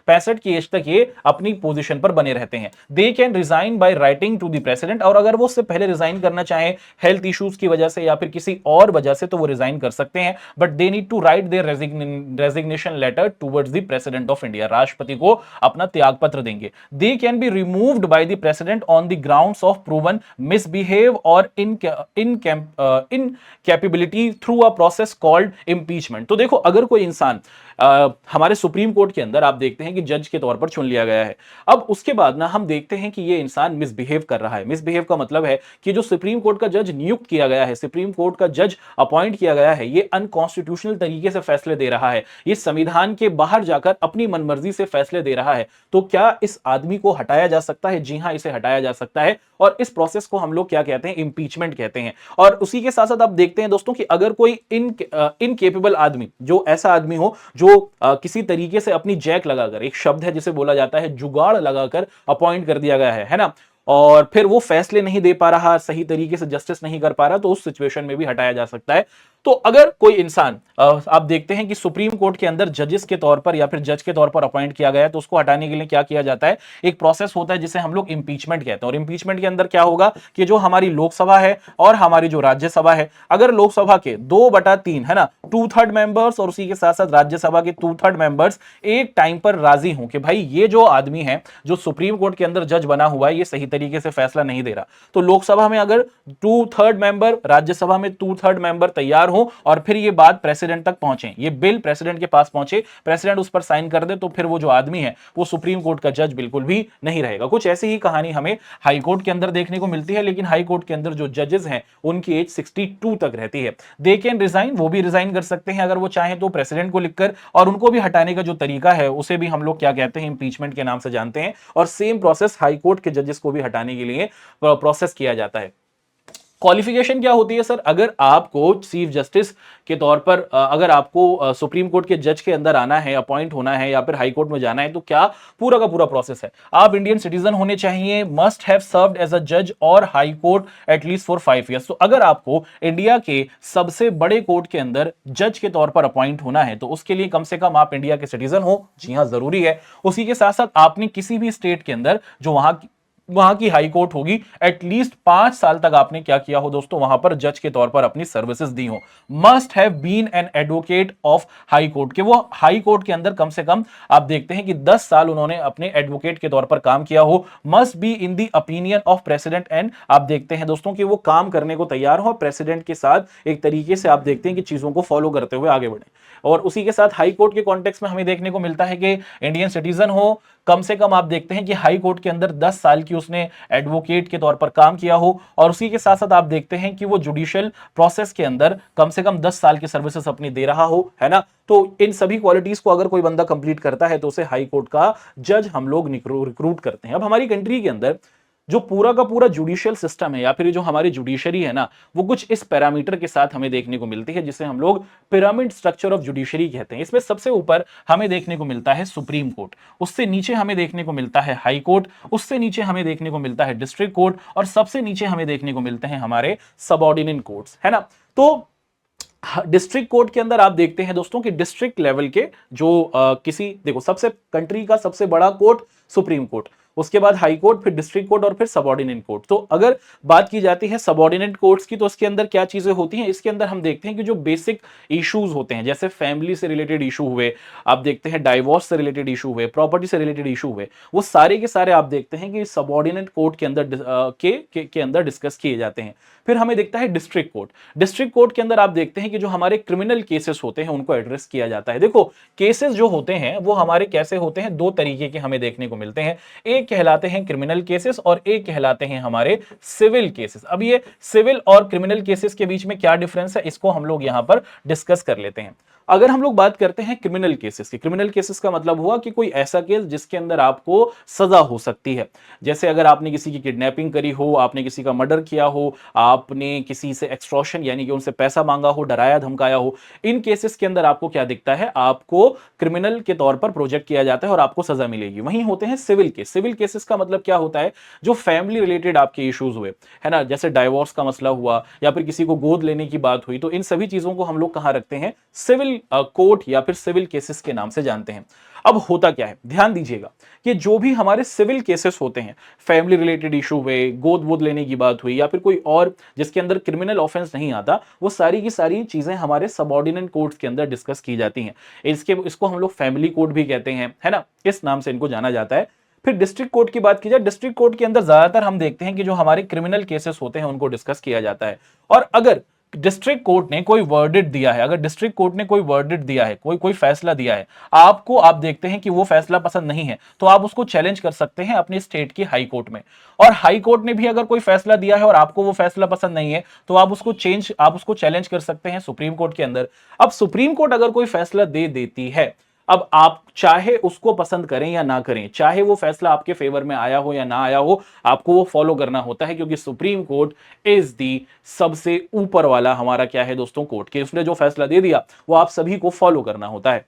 [SPEAKER 1] 65 की एज तक ये अपनी पोजीशन पर बने रहते हैं। They can resign resign by writing to the president, और अगर वो उससे पहले रिजाइन करना चाहे हेल्थ इश्यूज की वजह से या फिर किसी और वजह से, तो वो रिजाइन कर सकते हैं, but they need to write their resignation letter towards the president of India. राष्ट्रपति को अपना त्याग पत्र देंगे। They can be removed by the president on the grounds of proven misbehave और incapability through a process called impeachment. तो देखो, अगर कोई इंसान हमारे सुप्रीम कोर्ट के अंदर आप देखते हैं कि जज के तौर पर चुन लिया गया है, अब उसके बाद ना हम देखते हैं कि ये इंसान मिसबिहेव कर रहा है। मिसबिहेव का मतलब है कि जो सुप्रीम कोर्ट का जज नियुक्त किया गया है, सुप्रीम कोर्ट का जज अपॉइंट किया गया है, ये अनकॉन्स्टिट्यूशनल तरीके से फैसले दे रहा है, ये संविधान के बाहर जाकर अपनी मनमर्जी से फैसले दे रहा है, तो क्या इस आदमी को हटाया जा सकता है? जी हां, इसे हटाया जा सकता है, और इस प्रोसेस को हम लोग क्या कहते हैं? इंपीचमेंट कहते हैं। और उसी के साथ साथ आप देखते हैं दोस्तों कि अगर कोई इनकेपेबल आदमी, जो ऐसा आदमी हो जो किसी तरीके से अपनी जैक लगाकर, एक शब्द है जिसे बोला जाता है जुगाड़ लगाकर अपॉइंट कर दिया गया है ना, और फिर वो फैसले नहीं दे पा रहा, सही तरीके से जस्टिस नहीं कर पा रहा, तो उस सिचुएशन में भी हटाया जा सकता है। तो अगर कोई इंसान आप देखते हैं कि सुप्रीम कोर्ट के अंदर जजेस के तौर पर या फिर जज के तौर पर अपॉइंट किया गया है, तो उसको हटाने के लिए क्या किया जाता है? एक प्रोसेस होता है जिसे हम लोग इंपीचमेंट कहते हैं। और इंपीचमेंट के अंदर क्या होगा कि जो हमारी लोकसभा है और हमारी जो राज्यसभा है, अगर लोकसभा के 2/3 है ना, 2/3 मेंबर्स, और उसी के साथ साथ राज्यसभा के 2/3 मेंबर्स एक टाइम पर राजी हों कि भाई ये जो आदमी है, जो सुप्रीम कोर्ट के अंदर जज बना हुआ है, ये सही तरीके से फैसला नहीं दे रहा, तो लोकसभा में अगर 2/3 मेंबर, राज्यसभा में 2/3 मेंबर तैयार हो और फिर ये बात प्रेसिडेंट तक पहुंचे, ये बिल प्रेसिडेंट के पास पहुंचे, प्रेसिडेंट उस पर साइन कर दे, तो फिर वो जो आदमी है वो सुप्रीम कोर्ट का जज बिल्कुल भी नहीं रहेगा। कुछ ऐसी ही कहानी हमें हाई कोर्ट के अंदर देखने को मिलती है, लेकिन हाई कोर्ट के अंदर जो जजेस हैं उनकी एज 62 तक रहती है। दे कैन रिजाइन, वो भी रिजाइन कर सकते हैं अगर वो चाहें तो प्रेसिडेंट को लिखकर, और उनको भी हटाने का जो तरीका है उसे भी हम लोग क्या कहते हैं? इंपीचमेंट के नाम से जानते हैं। और सेम प्रोसेस हाई कोर्ट के जजेस को भी हटाने के लिए प्रोसेस किया जाता है। क्वालिफिकेशन क्या होती है सर? अगर आपको चीफ जस्टिस के तौर पर अगर आपको सुप्रीम कोर्ट के जज के अंदर आना है, अपॉइंट होना है या फिर हाई कोर्ट में जाना है, तो क्या पूरा का पूरा प्रोसेस है? आप इंडियन सिटीजन होने चाहिए, must have served as a जज और high court at least for 5 years. तो अगर आपको इंडिया के सबसे बड़े कोर्ट के अंदर जज के तौर पर अपॉइंट होना है, तो उसके लिए कम से कम आप इंडिया के सिटीजन हो। जी हां, जरूरी है। उसी के साथ साथ आपने किसी भी स्टेट के अंदर जो वहां की हाई कोर्ट होगी, एटलीस्ट 5 साल तक आपने क्या किया हो दोस्तों? वहां पर जज के तौर पर अपनी सर्विसेज दी हो। Must have been an advocate of high court, कि वो हाई कोर्ट के अंदर कम से कम आप देखते हैं कि 10 साल उन्होंने अपने एडवोकेट के तौर पर काम किया हो। Must be in the opinion of president, and आप देखते हैं दोस्तों कि वो काम करने को तैयार हो, प्रेसिडेंट के साथ एक तरीके से आप देखते हैं कि चीजों को फॉलो करते हुए आगे बढ़े। और उसी के साथ हाई कोर्ट के कॉन्टेक्स्ट में हमें देखने को मिलता है कि इंडियन सिटीजन हो, कम से कम आप देखते हैं कि हाई कोर्ट के अंदर 10 साल की उसने एडवोकेट के तौर पर काम किया हो, और उसी के साथ साथ आप देखते हैं कि वो जुडिशियल प्रोसेस के अंदर कम से कम 10 साल की सर्विसेज अपनी दे रहा हो, है ना। तो इन सभी क्वालिटीज को अगर कोई बंदा कंप्लीट करता है तो उसे हाई कोर्ट का जज हम लोग रिक्रूट करते हैं। अब हमारी कंट्री के अंदर जो पूरा का पूरा जुडिशियल सिस्टम है या फिर जो हमारी जुडिशरी है ना, वो कुछ इस पैरामीटर के साथ हमें देखने को मिलती है, जिसे हम लोग पिरामिड स्ट्रक्चर ऑफ जुडिशरी कहते हैं। इसमें सबसे ऊपर हमें देखने को मिलता है सुप्रीम कोर्ट, उससे नीचे हमें देखने को मिलता है हाई कोर्ट, उससे नीचे हमें देखने को मिलता है डिस्ट्रिक्ट कोर्ट, और सबसे नीचे हमें देखने को मिलते हैं हमारे सबऑर्डिनेट कोर्ट्स, है ना। तो डिस्ट्रिक्ट कोर्ट के अंदर आप देखते हैं दोस्तों कि डिस्ट्रिक्ट लेवल के जो किसी, देखो, सबसे कंट्री का सबसे बड़ा कोर्ट सुप्रीम कोर्ट, उसके बाद हाई कोर्ट, फिर डिस्ट्रिक्ट कोर्ट और फिर सबऑर्डिनेट कोर्ट। तो अगर बात की जाती है सबऑर्डिनेट कोर्ट्स की, तो इसके अंदर क्या चीजें होती हैं? इसके अंदर हम देखते हैं कि जो बेसिक इश्यूज होते हैं, जैसे फैमिली से रिलेटेड इशू हुए, आप देखते हैं डाइवोर्स से रिलेटेड इशू हुए, प्रॉपर्टी से रिलेटेड इशू हुए, वो सारे के सारे आप देखते हैं कि सबऑर्डिनेट कोर्ट के अंदर के अंदर डिस्कस किए जाते हैं। फिर हमें देखता है डिस्ट्रिक्ट कोर्ट। डिस्ट्रिक्ट कोर्ट के अंदर आप देखते हैं कि जो हमारे क्रिमिनल केसेस होते हैं उनको एड्रेस किया जाता है। देखो, केसेस जो होते हैं वो हमारे कैसे होते हैं? 2 तरीके के हमें देखने को मिलते हैं। एक कहलाते हैं क्रिमिनल केसेस और एक कहलाते हैं हमारे सिविल केसेस। अब ये सिविल और क्रिमिनल केसेस के बीच में क्या डिफरेंस है, इसको हम लोग यहां पर डिस्कस कर लेते हैं। अगर हम लोग बात करते हैं क्रिमिनल केसेस की, क्रिमिनल केसेस का मतलब हुआ कि कोई ऐसा केस जिसके अंदर आपको सजा हो सकती है। जैसे अगर आपने किसी की किडनैपिंग करी हो, आपने किसी का मर्डर किया हो, आपने किसी से एक्सटॉर्शन यानी कि उनसे पैसा मांगा हो, डराया धमकाया हो, इन केसेस के अंदर आपको क्या दिखता है? आपको क्रिमिनल के तौर पर प्रोजेक्ट किया जाता है और आपको सजा मिलेगी। वहीं होते हैं सिविल सिविल केसेस का मतलब क्या होता है, जो फैमिली रिलेटेड आपके इश्यूज हुए, है ना, जैसे डाइवोर्स का मसला हुआ या फिर किसी को गोद लेने की बात हुई, तो इन सभी चीजों को हम लोग कहां रखते हैं, सिविल कोर्ट या फिर सिविल केसेस के नाम से जानते हैं। अब होता क्या है, ध्यान दीजिएगा कि जो भी हमारे सिविल केसेस होते हैं, फैमिली रिलेटेड इशू हुए, गोद वोद लेने की बात हुई या फिर कोई और जिसके अंदर क्रिमिनल ऑफेंस नहीं आता, वो सारी की सारी चीजें हमारे सबऑर्डिनेट कोर्ट्स के अंदर डिस्कस की जाती हैं। इसको हम लोग फैमिली कोर्ट भी कहते हैं, है ना, इस नाम से इनको जाना जाता है। फिर डिस्ट्रिक्ट कोर्ट की बात की जाए, डिस्ट्रिक्ट कोर्ट के अंदर ज्यादातर हम देखते हैं कि जो हमारे क्रिमिनल केसेस होते हैं उनको डिस्कस किया जाता है। और अगर डिस्ट्रिक्ट कोर्ट ने कोई वर्डिक्ट दिया है, अगर डिस्ट्रिक्ट कोर्ट ने कोई वर्डिक्ट दिया है, कोई कोई फैसला दिया है, आप देखते हैं कि वो फैसला पसंद नहीं है, तो आप उसको चैलेंज कर सकते हैं अपनी स्टेट की हाई कोर्ट में। और हाई कोर्ट ने भी अगर कोई फैसला दिया है और आपको वो फैसला पसंद नहीं है, तो आप उसको चैलेंज कर सकते हैं सुप्रीम कोर्ट के अंदर। अब सुप्रीम कोर्ट अगर कोई फैसला दे देती है, अब आप चाहे उसको पसंद करें या ना करें, चाहे वो फैसला आपके फेवर में आया हो या ना आया हो, आपको वो फॉलो करना होता है, क्योंकि सुप्रीम कोर्ट इज दी सबसे ऊपर वाला हमारा क्या है दोस्तों, कोर्ट के उसने जो फैसला दे दिया वो आप सभी को फॉलो करना होता है।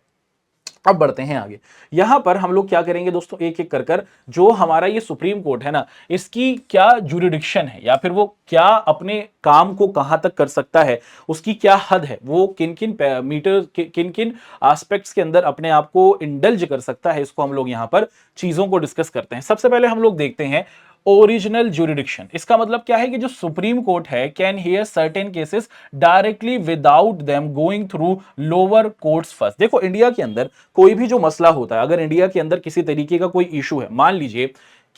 [SPEAKER 1] अब बढ़ते हैं आगे। यहां पर हम लोग क्या करेंगे दोस्तों, एक एक कर कर जो हमारा ये सुप्रीम कोर्ट है ना, इसकी क्या जुरिडिक्शन है या फिर वो क्या अपने काम को कहां तक कर सकता है, उसकी क्या हद है, वो किन किन मीटर किन किन एस्पेक्ट्स के अंदर अपने आप को इंडल्ज कर सकता है, इसको हम लोग यहां पर चीजों को डिस्कस करते हैं। सबसे पहले हम लोग देखते हैं ओरिजिनल ज्यूरिडिक्शन। इसका मतलब क्या है कि जो सुप्रीम कोर्ट है can hear certain cases directly without them going through lower courts first. देखो इंडिया के अंदर कोई भी जो मसला होता है, अगर इंडिया के अंदर किसी तरीके का कोई इशू है, मान लीजिए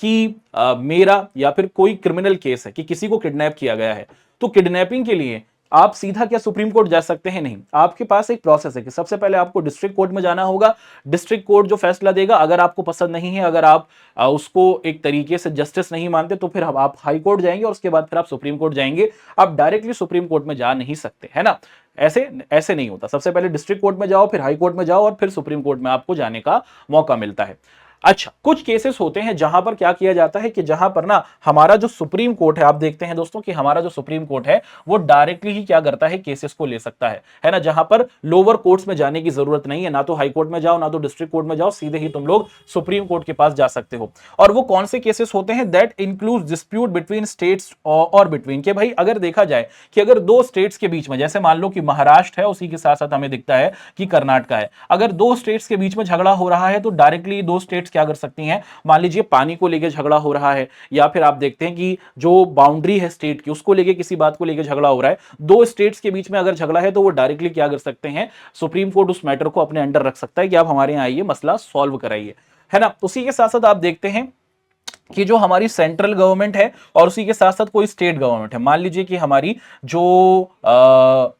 [SPEAKER 1] कि मेरा या फिर कोई क्रिमिनल केस है कि किसी को किडनैप किया गया है, तो किडनैपिंग के लिए आप सीधा क्या सुप्रीम कोर्ट जा सकते हैं? नहीं, आपके पास एक प्रोसेस है कि सबसे पहले आपको डिस्ट्रिक्ट कोर्ट में जाना होगा। डिस्ट्रिक्ट कोर्ट जो फैसला देगा, अगर आपको पसंद नहीं है, अगर आप उसको एक तरीके से जस्टिस नहीं मानते, तो फिर आप हाई कोर्ट जाएंगे और उसके बाद फिर आप सुप्रीम कोर्ट जाएंगे। आप डायरेक्टली सुप्रीम कोर्ट में जा नहीं सकते, है ना, ऐसे ऐसे नहीं होता। सबसे पहले डिस्ट्रिक्ट कोर्ट में जाओ, फिर हाई कोर्ट में जाओ और फिर सुप्रीम कोर्ट में आपको जाने का मौका मिलता है। अच्छा, कुछ केसेस होते हैं जहां पर क्या किया जाता है कि जहां पर ना हमारा जो सुप्रीम कोर्ट है, आप देखते हैं दोस्तों कि हमारा जो सुप्रीम कोर्ट है वो डायरेक्टली ही क्या करता है, केसेस को ले सकता है ना, जहां पर लोअर कोर्ट्स में जाने की जरूरत नहीं है, ना तो हाई कोर्ट में जाओ ना तो डिस्ट्रिक्ट कोर्ट में जाओ, सीधे ही तुम लोग सुप्रीम कोर्ट के पास जा सकते हो। और वो कौन से केसेस होते हैं, that include dispute between states और बिटवीन, के भाई अगर देखा जाए कि अगर दो स्टेट्स के बीच में, जैसे मान लो कि महाराष्ट्र है, उसी के साथ साथ हमें दिखता है कि कर्नाटक है, अगर दो स्टेट्स के बीच में झगड़ा हो रहा है तो डायरेक्टली दो स्टेट्स क्या कर सकती हैं, मान लीजिए पानी को लेकर झगड़ा हो रहा है, या फिर आप देखते हैं कि जो बाउंड्री है स्टेट की उसको लेके किसी बात को लेकर झगड़ा हो रहा है, दो स्टेट्स के बीच में अगर झगड़ा है तो वो डायरेक्टली क्या कर सकते हैं, सुप्रीम कोर्ट उस मैटर को अपने अंडर रख सकता है कि आप हमारे यहां आइए, मसला सॉल्व कराइए, है ना। उसी के साथ साथ आप देखते हैं कि जो हमारी सेंट्रल गवर्नमेंट है और उसी के साथ साथ कोई स्टेट गवर्नमेंट है, मान लीजिए कि हमारी जो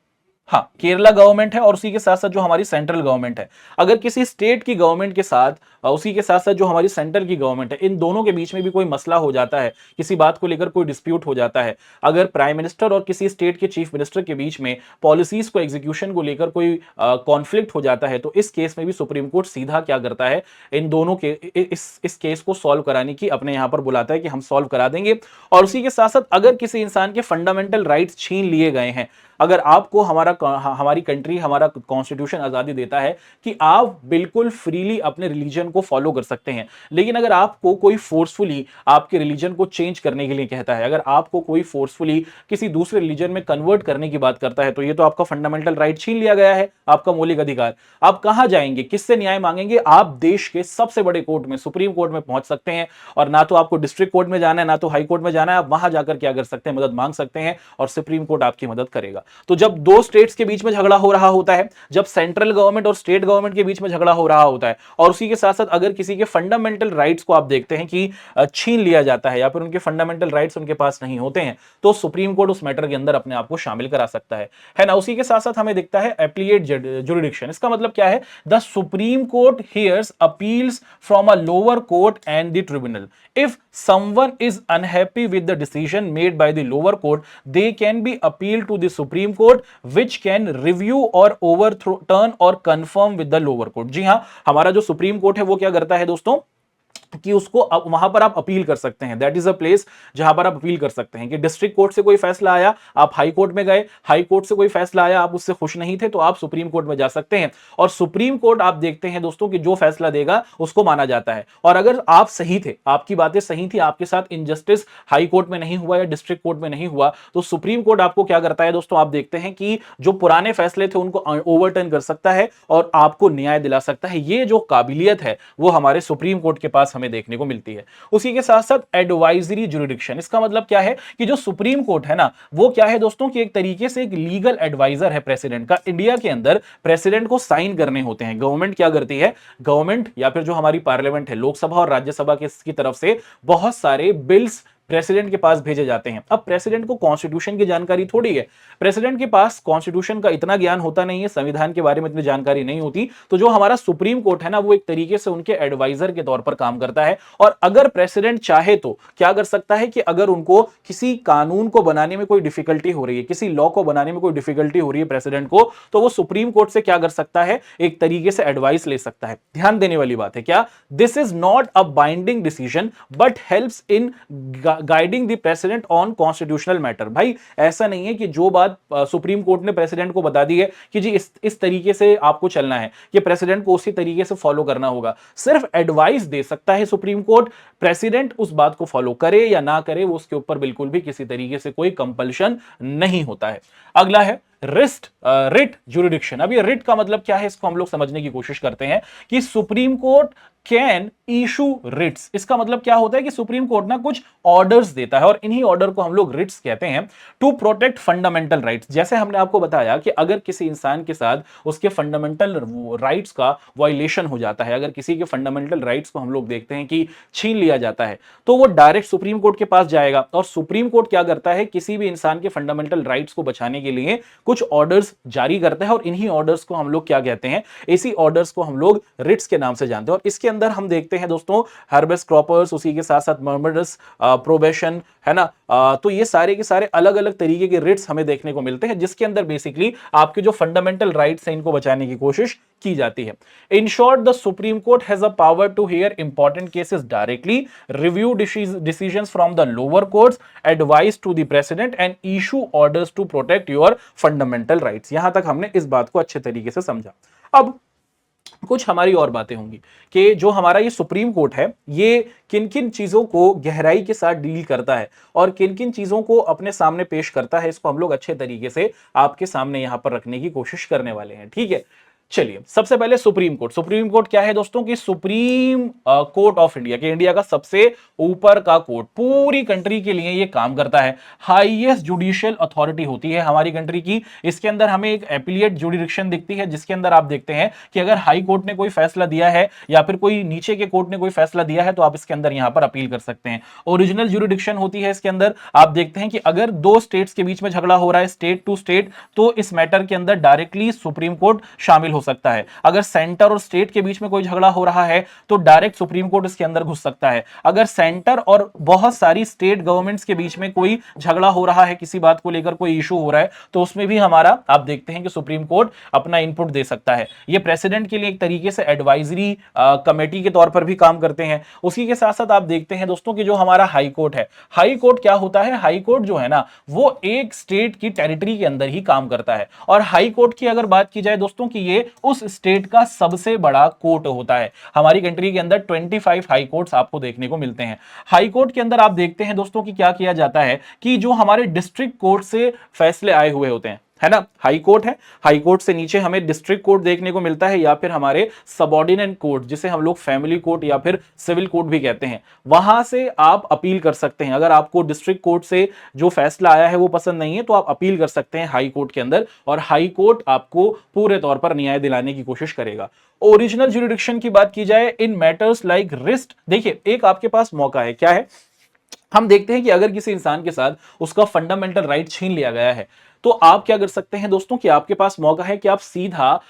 [SPEAKER 1] हाँ केरला गवर्नमेंट है और उसी के साथ साथ जो हमारी सेंट्रल गवर्नमेंट है, अगर किसी स्टेट की गवर्नमेंट के साथ उसी के साथ साथ जो हमारी सेंटर की गवर्नमेंट है, इन दोनों के बीच में भी कोई मसला हो जाता है, किसी बात को लेकर कोई डिस्प्यूट हो जाता है, अगर प्राइम मिनिस्टर और किसी स्टेट के चीफ मिनिस्टर के बीच में पॉलिसीज को एग्जीक्यूशन को लेकर कोई कॉन्फ्लिक्ट हो जाता है, तो इस केस में भी सुप्रीम कोर्ट सीधा क्या करता है, इन दोनों के इस केस को सॉल्व कराने की अपने यहां पर बुलाता है कि हम सॉल्व करा देंगे। और उसी के साथ साथ अगर किसी इंसान के फंडामेंटल राइट्स छीन लिए गए हैं, अगर आपको हमारी कंट्री, हमारा कॉन्स्टिट्यूशन आजादी देता है कि आप बिल्कुल फ्रीली अपने रिलीजन को फॉलो कर सकते हैं, लेकिन अगर आपको कोई फोर्सफुली आपके रिलीजन को चेंज करने के लिए कहता है, अगर आपको कोई फोर्सफुली किसी दूसरे रिलीजन में कन्वर्ट करने की बात करता है, तो ये तो आपका फंडामेंटल राइट छीन लिया गया है, आपका मौलिक अधिकार। आप कहां जाएंगे, किससे न्याय मांगेंगे? आप देश के सबसे बड़े कोर्ट में, सुप्रीम कोर्ट में पहुंच सकते हैं। और ना तो आपको डिस्ट्रिक्ट कोर्ट में जाना है, ना तो हाई कोर्ट में जाना है, आप वहां जाकर क्या कर सकते हैं, मदद मांग सकते हैं और सुप्रीम कोर्ट आपकी मदद करेगा। तो जब दो स्टेट्स के बीच में झगड़ा हो रहा होता है, जब सेंट्रल गवर्नमेंट और स्टेट गवर्नमेंट के बीच में झगड़ा हो रहा होता है, और उसी के साथ साथ अगर किसी के फंडामेंटल राइट्स को आप देखते हैं कि छीन लिया जाता है या फिर उनके फंडामेंटल राइट्स उनके पास नहीं होते हैं, तो सुप्रीम कोर्ट उस मैटर के अंदर अपने आप को शामिल करा सकता है ना। उसी के साथ साथ हमें दिखता है एप्लीएट जुरिडिक्शन। इसका मतलब क्या है, the supreme court hears appeals from a lower court and the tribunal. If someone is unhappy with the decision made by the lower court, they can be appealed to the Supreme Court, which can review or overturn or confirm with the lower court। जी हां, हमारा जो supreme court है वो क्या करता है दोस्तों, कि उसको वहां पर आप अपील कर सकते हैं। दैट इज अ प्लेस जहां पर आप अपील कर सकते हैं कि डिस्ट्रिक्ट कोर्ट से कोई फैसला आया, आप हाई कोर्ट में गए, हाई कोर्ट से कोई फैसला आया, आप उससे खुश नहीं थे, तो आप सुप्रीम कोर्ट में जा सकते हैं। और सुप्रीम कोर्ट आप देखते हैं दोस्तों कि जो फैसला देगा उसको माना जाता है। और अगर आप सही थे, आपकी बातें सही थी, आपके साथ इनजस्टिस हाई कोर्ट में नहीं हुआ या डिस्ट्रिक्ट कोर्ट में नहीं हुआ, तो सुप्रीम कोर्ट आपको क्या करता है दोस्तों, आप देखते हैं कि जो पुराने फैसले थे उनको ओवरटर्न कर सकता है और आपको न्याय दिला सकता है। ये जो काबिलियत है वो हमारे सुप्रीम कोर्ट के पास हमें देखने को मिलती है। उसी के साथ साथ एडवाइजरी जुरिडिक्शन, इसका मतलब क्या है कि जो सुप्रीम कोर्ट है ना, वो क्या है दोस्तों कि एक तरीके से एक लीगल एडवाइजर है प्रेसिडेंट का। इंडिया के अंदर प्रेसिडेंट को साइन करने होते हैं। गवर्नमेंट क्या करती है, गवर्नमेंट या फिर जो हमारी पार्लियामेंट है, लोकसभा और राज्यसभा की तरफ से बहुत सारे बिल्स प्रेसिडेंट के पास भेजे जाते हैं। अब प्रेसिडेंट को कॉन्स्टिट्यूशन की जानकारी थोड़ी है, प्रेसिडेंट के पास कॉन्स्टिट्यूशन का इतना ज्ञान होता नहीं है, संविधान के बारे में इतनी जानकारी नहीं होती। तो जो हमारा सुप्रीम कोर्ट है ना, वो एक तरीके से उनके एडवाइजर के तौर पर काम करता है। और अगर प्रेसिडेंट चाहे तो क्या कर सकता है कि अगर उनको किसी कानून को बनाने में कोई डिफिकल्टी हो रही है, किसी लॉ को बनाने में कोई डिफिकल्टी हो रही है प्रेसिडेंट को, तो वो सुप्रीम कोर्ट से क्या कर सकता है, एक तरीके से एडवाइस ले सकता है। ध्यान देने वाली बात है क्या, this is not a binding decision but helps in guiding the president on constitutional matter. भाई ऐसा नहीं है कि जो बात सुप्रीम कोर्ट ने प्रेसिडेंट को बता दी है कि जी इस तरीके से आपको चलना है, कि प्रेसिडेंट को उसी तरीके से फॉलो करना होगा, सिर्फ एडवाइस दे सकता है सुप्रीम कोर्ट। प्रेसिडेंट उस बात को फॉलो करे या ना करे, वो उसके ऊपर बिल्कुल भी किसी तरीके से कोई कंपल्शन नहीं होता है। अगला है रिट जुरिडिक्शन। अब ये रिट का मतलब क्या है, इसको हम लोग समझने की कोशिश करते हैं कि supreme court can issue Ritz. इसका मतलब क्या होता है कि सुप्रीम कोर्ट ना कुछ ऑर्डर्स देता है और इन्हीं ऑर्डर को हम लोग रिट्स कहते हैं, टू प्रोटेक्ट फंडामेंटल राइट्स। जैसे हमने आपको बताया कि अगर किसी इंसान के साथ उसके फंडामेंटल राइट्स का वायलेशन हो जाता है, अगर किसी के फंडामेंटल राइट्स को हम लोग देखते हैं कि छीन लिया जाता है, तो वो डायरेक्ट सुप्रीम कोर्ट के पास जाएगा। और सुप्रीम कोर्ट क्या करता है, किसी भी इंसान के फंडामेंटल राइट्स को बचाने के लिए कुछ ऑर्डर्स जारी करता है और इन्हीं ऑर्डर्स को हम लोग क्या कहते हैं, इसी ऑर्डर्स को हम लोग रिट्स के नाम से जानते हैं। और इसके अंदर हम देखते हैं दोस्तों हार्बेस कॉर्पस, उसी के साथ साथ मर्मरस प्रोबेशन, है ना। तो ये सारे के सारे अलग अलग तरीके के रिट्स हमें देखने को मिलते हैं, जिसके अंदर बेसिकली आपके जो फंडामेंटल राइट्स हैं इनको बचाने की कोशिश की जाती है। In short, the supreme court has a power to hear important cases directly, review decisions from the lower courts, advise to the president and issue orders to protect your fundamental rights. यहां तक हमने इस बात को अच्छे तरीके से समझा। अब कुछ हमारी और बातें होंगी कि जो हमारा ये सुप्रीम कोर्ट है, ये किन किन चीजों को गहराई के साथ डील करता है और किन किन चीजों को अपने सामने पेश करता है, इसको हम लोग अच्छे तरीके से आपके सामने यहां पर रखने की कोशिश करने वाले हैं। ठीक है, चलिए सबसे पहले सुप्रीम कोर्ट। सुप्रीम कोर्ट क्या है दोस्तों की सुप्रीम कोर्ट ऑफ इंडिया, के इंडिया का सबसे ऊपर का कोर्ट, पूरी कंट्री के लिए ये काम करता है। हाईएस्ट जुडिशियल अथॉरिटी होती है हमारी कंट्री की। इसके अंदर हमें एक एपीलिएट जुडिक्शन दिखती है, जिसके अंदर आप देखते हैं कि अगर हाई कोर्ट ने कोई फैसला दिया है या फिर कोई नीचे के कोर्ट ने कोई फैसला दिया है, तो आप इसके अंदर यहां पर अपील कर सकते हैं। ओरिजिनल जुडिक्शन होती है इसके अंदर, आप देखते हैं कि अगर दो स्टेट्स के बीच में झगड़ा हो रहा है, स्टेट टू स्टेट, तो इस मैटर के अंदर डायरेक्टली सुप्रीम कोर्ट शामिल हो सकता है। अगर सेंटर और स्टेट के बीच में कोई झगड़ा हो रहा है, तो डायरेक्ट सुप्रीम कोर्ट इसके अंदर घुस सकता है। अगर सेंटर और बहुत सारी स्टेट गवर्नमेंट्स के बीच में कोई झगड़ा हो रहा है, किसी बात को लेकर कोई इशू हो रहा है, तो उसमें भी हमारा आप देखते हैं कि सुप्रीम कोर्ट अपना इनपुट दे सकता है। ये प्रेसिडेंट के लिए एक तरीके से एडवाइजरी कमेटी के तौर पर भी काम करते हैं। उसी के साथ साथ आप देखते हैं दोस्तों कि जो हमारा हाई कोर्ट है, हाई कोर्ट क्या होता है, हाई कोर्ट जो है ना, वो एक स्टेट की टेरिटरी के अंदर ही काम करता है। और हाई कोर्ट की अगर बात की जाए दोस्तों कि ये उस स्टेट का सबसे बड़ा कोर्ट होता है। हमारी कंट्री के अंदर 25 हाई कोर्ट्स आपको देखने को मिलते हैं। हाई कोर्ट के अंदर आप देखते हैं दोस्तों कि क्या किया जाता है कि जो हमारे डिस्ट्रिक्ट कोर्ट से फैसले आए हुए होते हैं, है ना, हाई कोर्ट है, हाई कोर्ट से नीचे हमें डिस्ट्रिक्ट कोर्ट देखने को मिलता है, या फिर हमारे सबऑर्डिनेट कोर्ट, जिसे हम लोग फैमिली कोर्ट या फिर सिविल कोर्ट भी कहते हैं, वहां से आप अपील कर सकते हैं। अगर आपको डिस्ट्रिक्ट कोर्ट से जो फैसला आया है वो पसंद नहीं है, तो आप अपील कर सकते हैं हाई कोर्ट के अंदर, और हाई कोर्ट आपको पूरे तौर पर न्याय दिलाने की कोशिश करेगा। ओरिजिनल जुरिडिक्शन की बात की जाए इन मैटर्स लाइक रिस्ट, देखिए एक आपके पास मौका है, क्या है, हम देखते हैं कि अगर किसी इंसान के साथ उसका फंडामेंटल राइट छीन लिया गया है, तो आप क्या कर सकते हैं दोस्तों कि आपके पास मौका है कि आप सीधा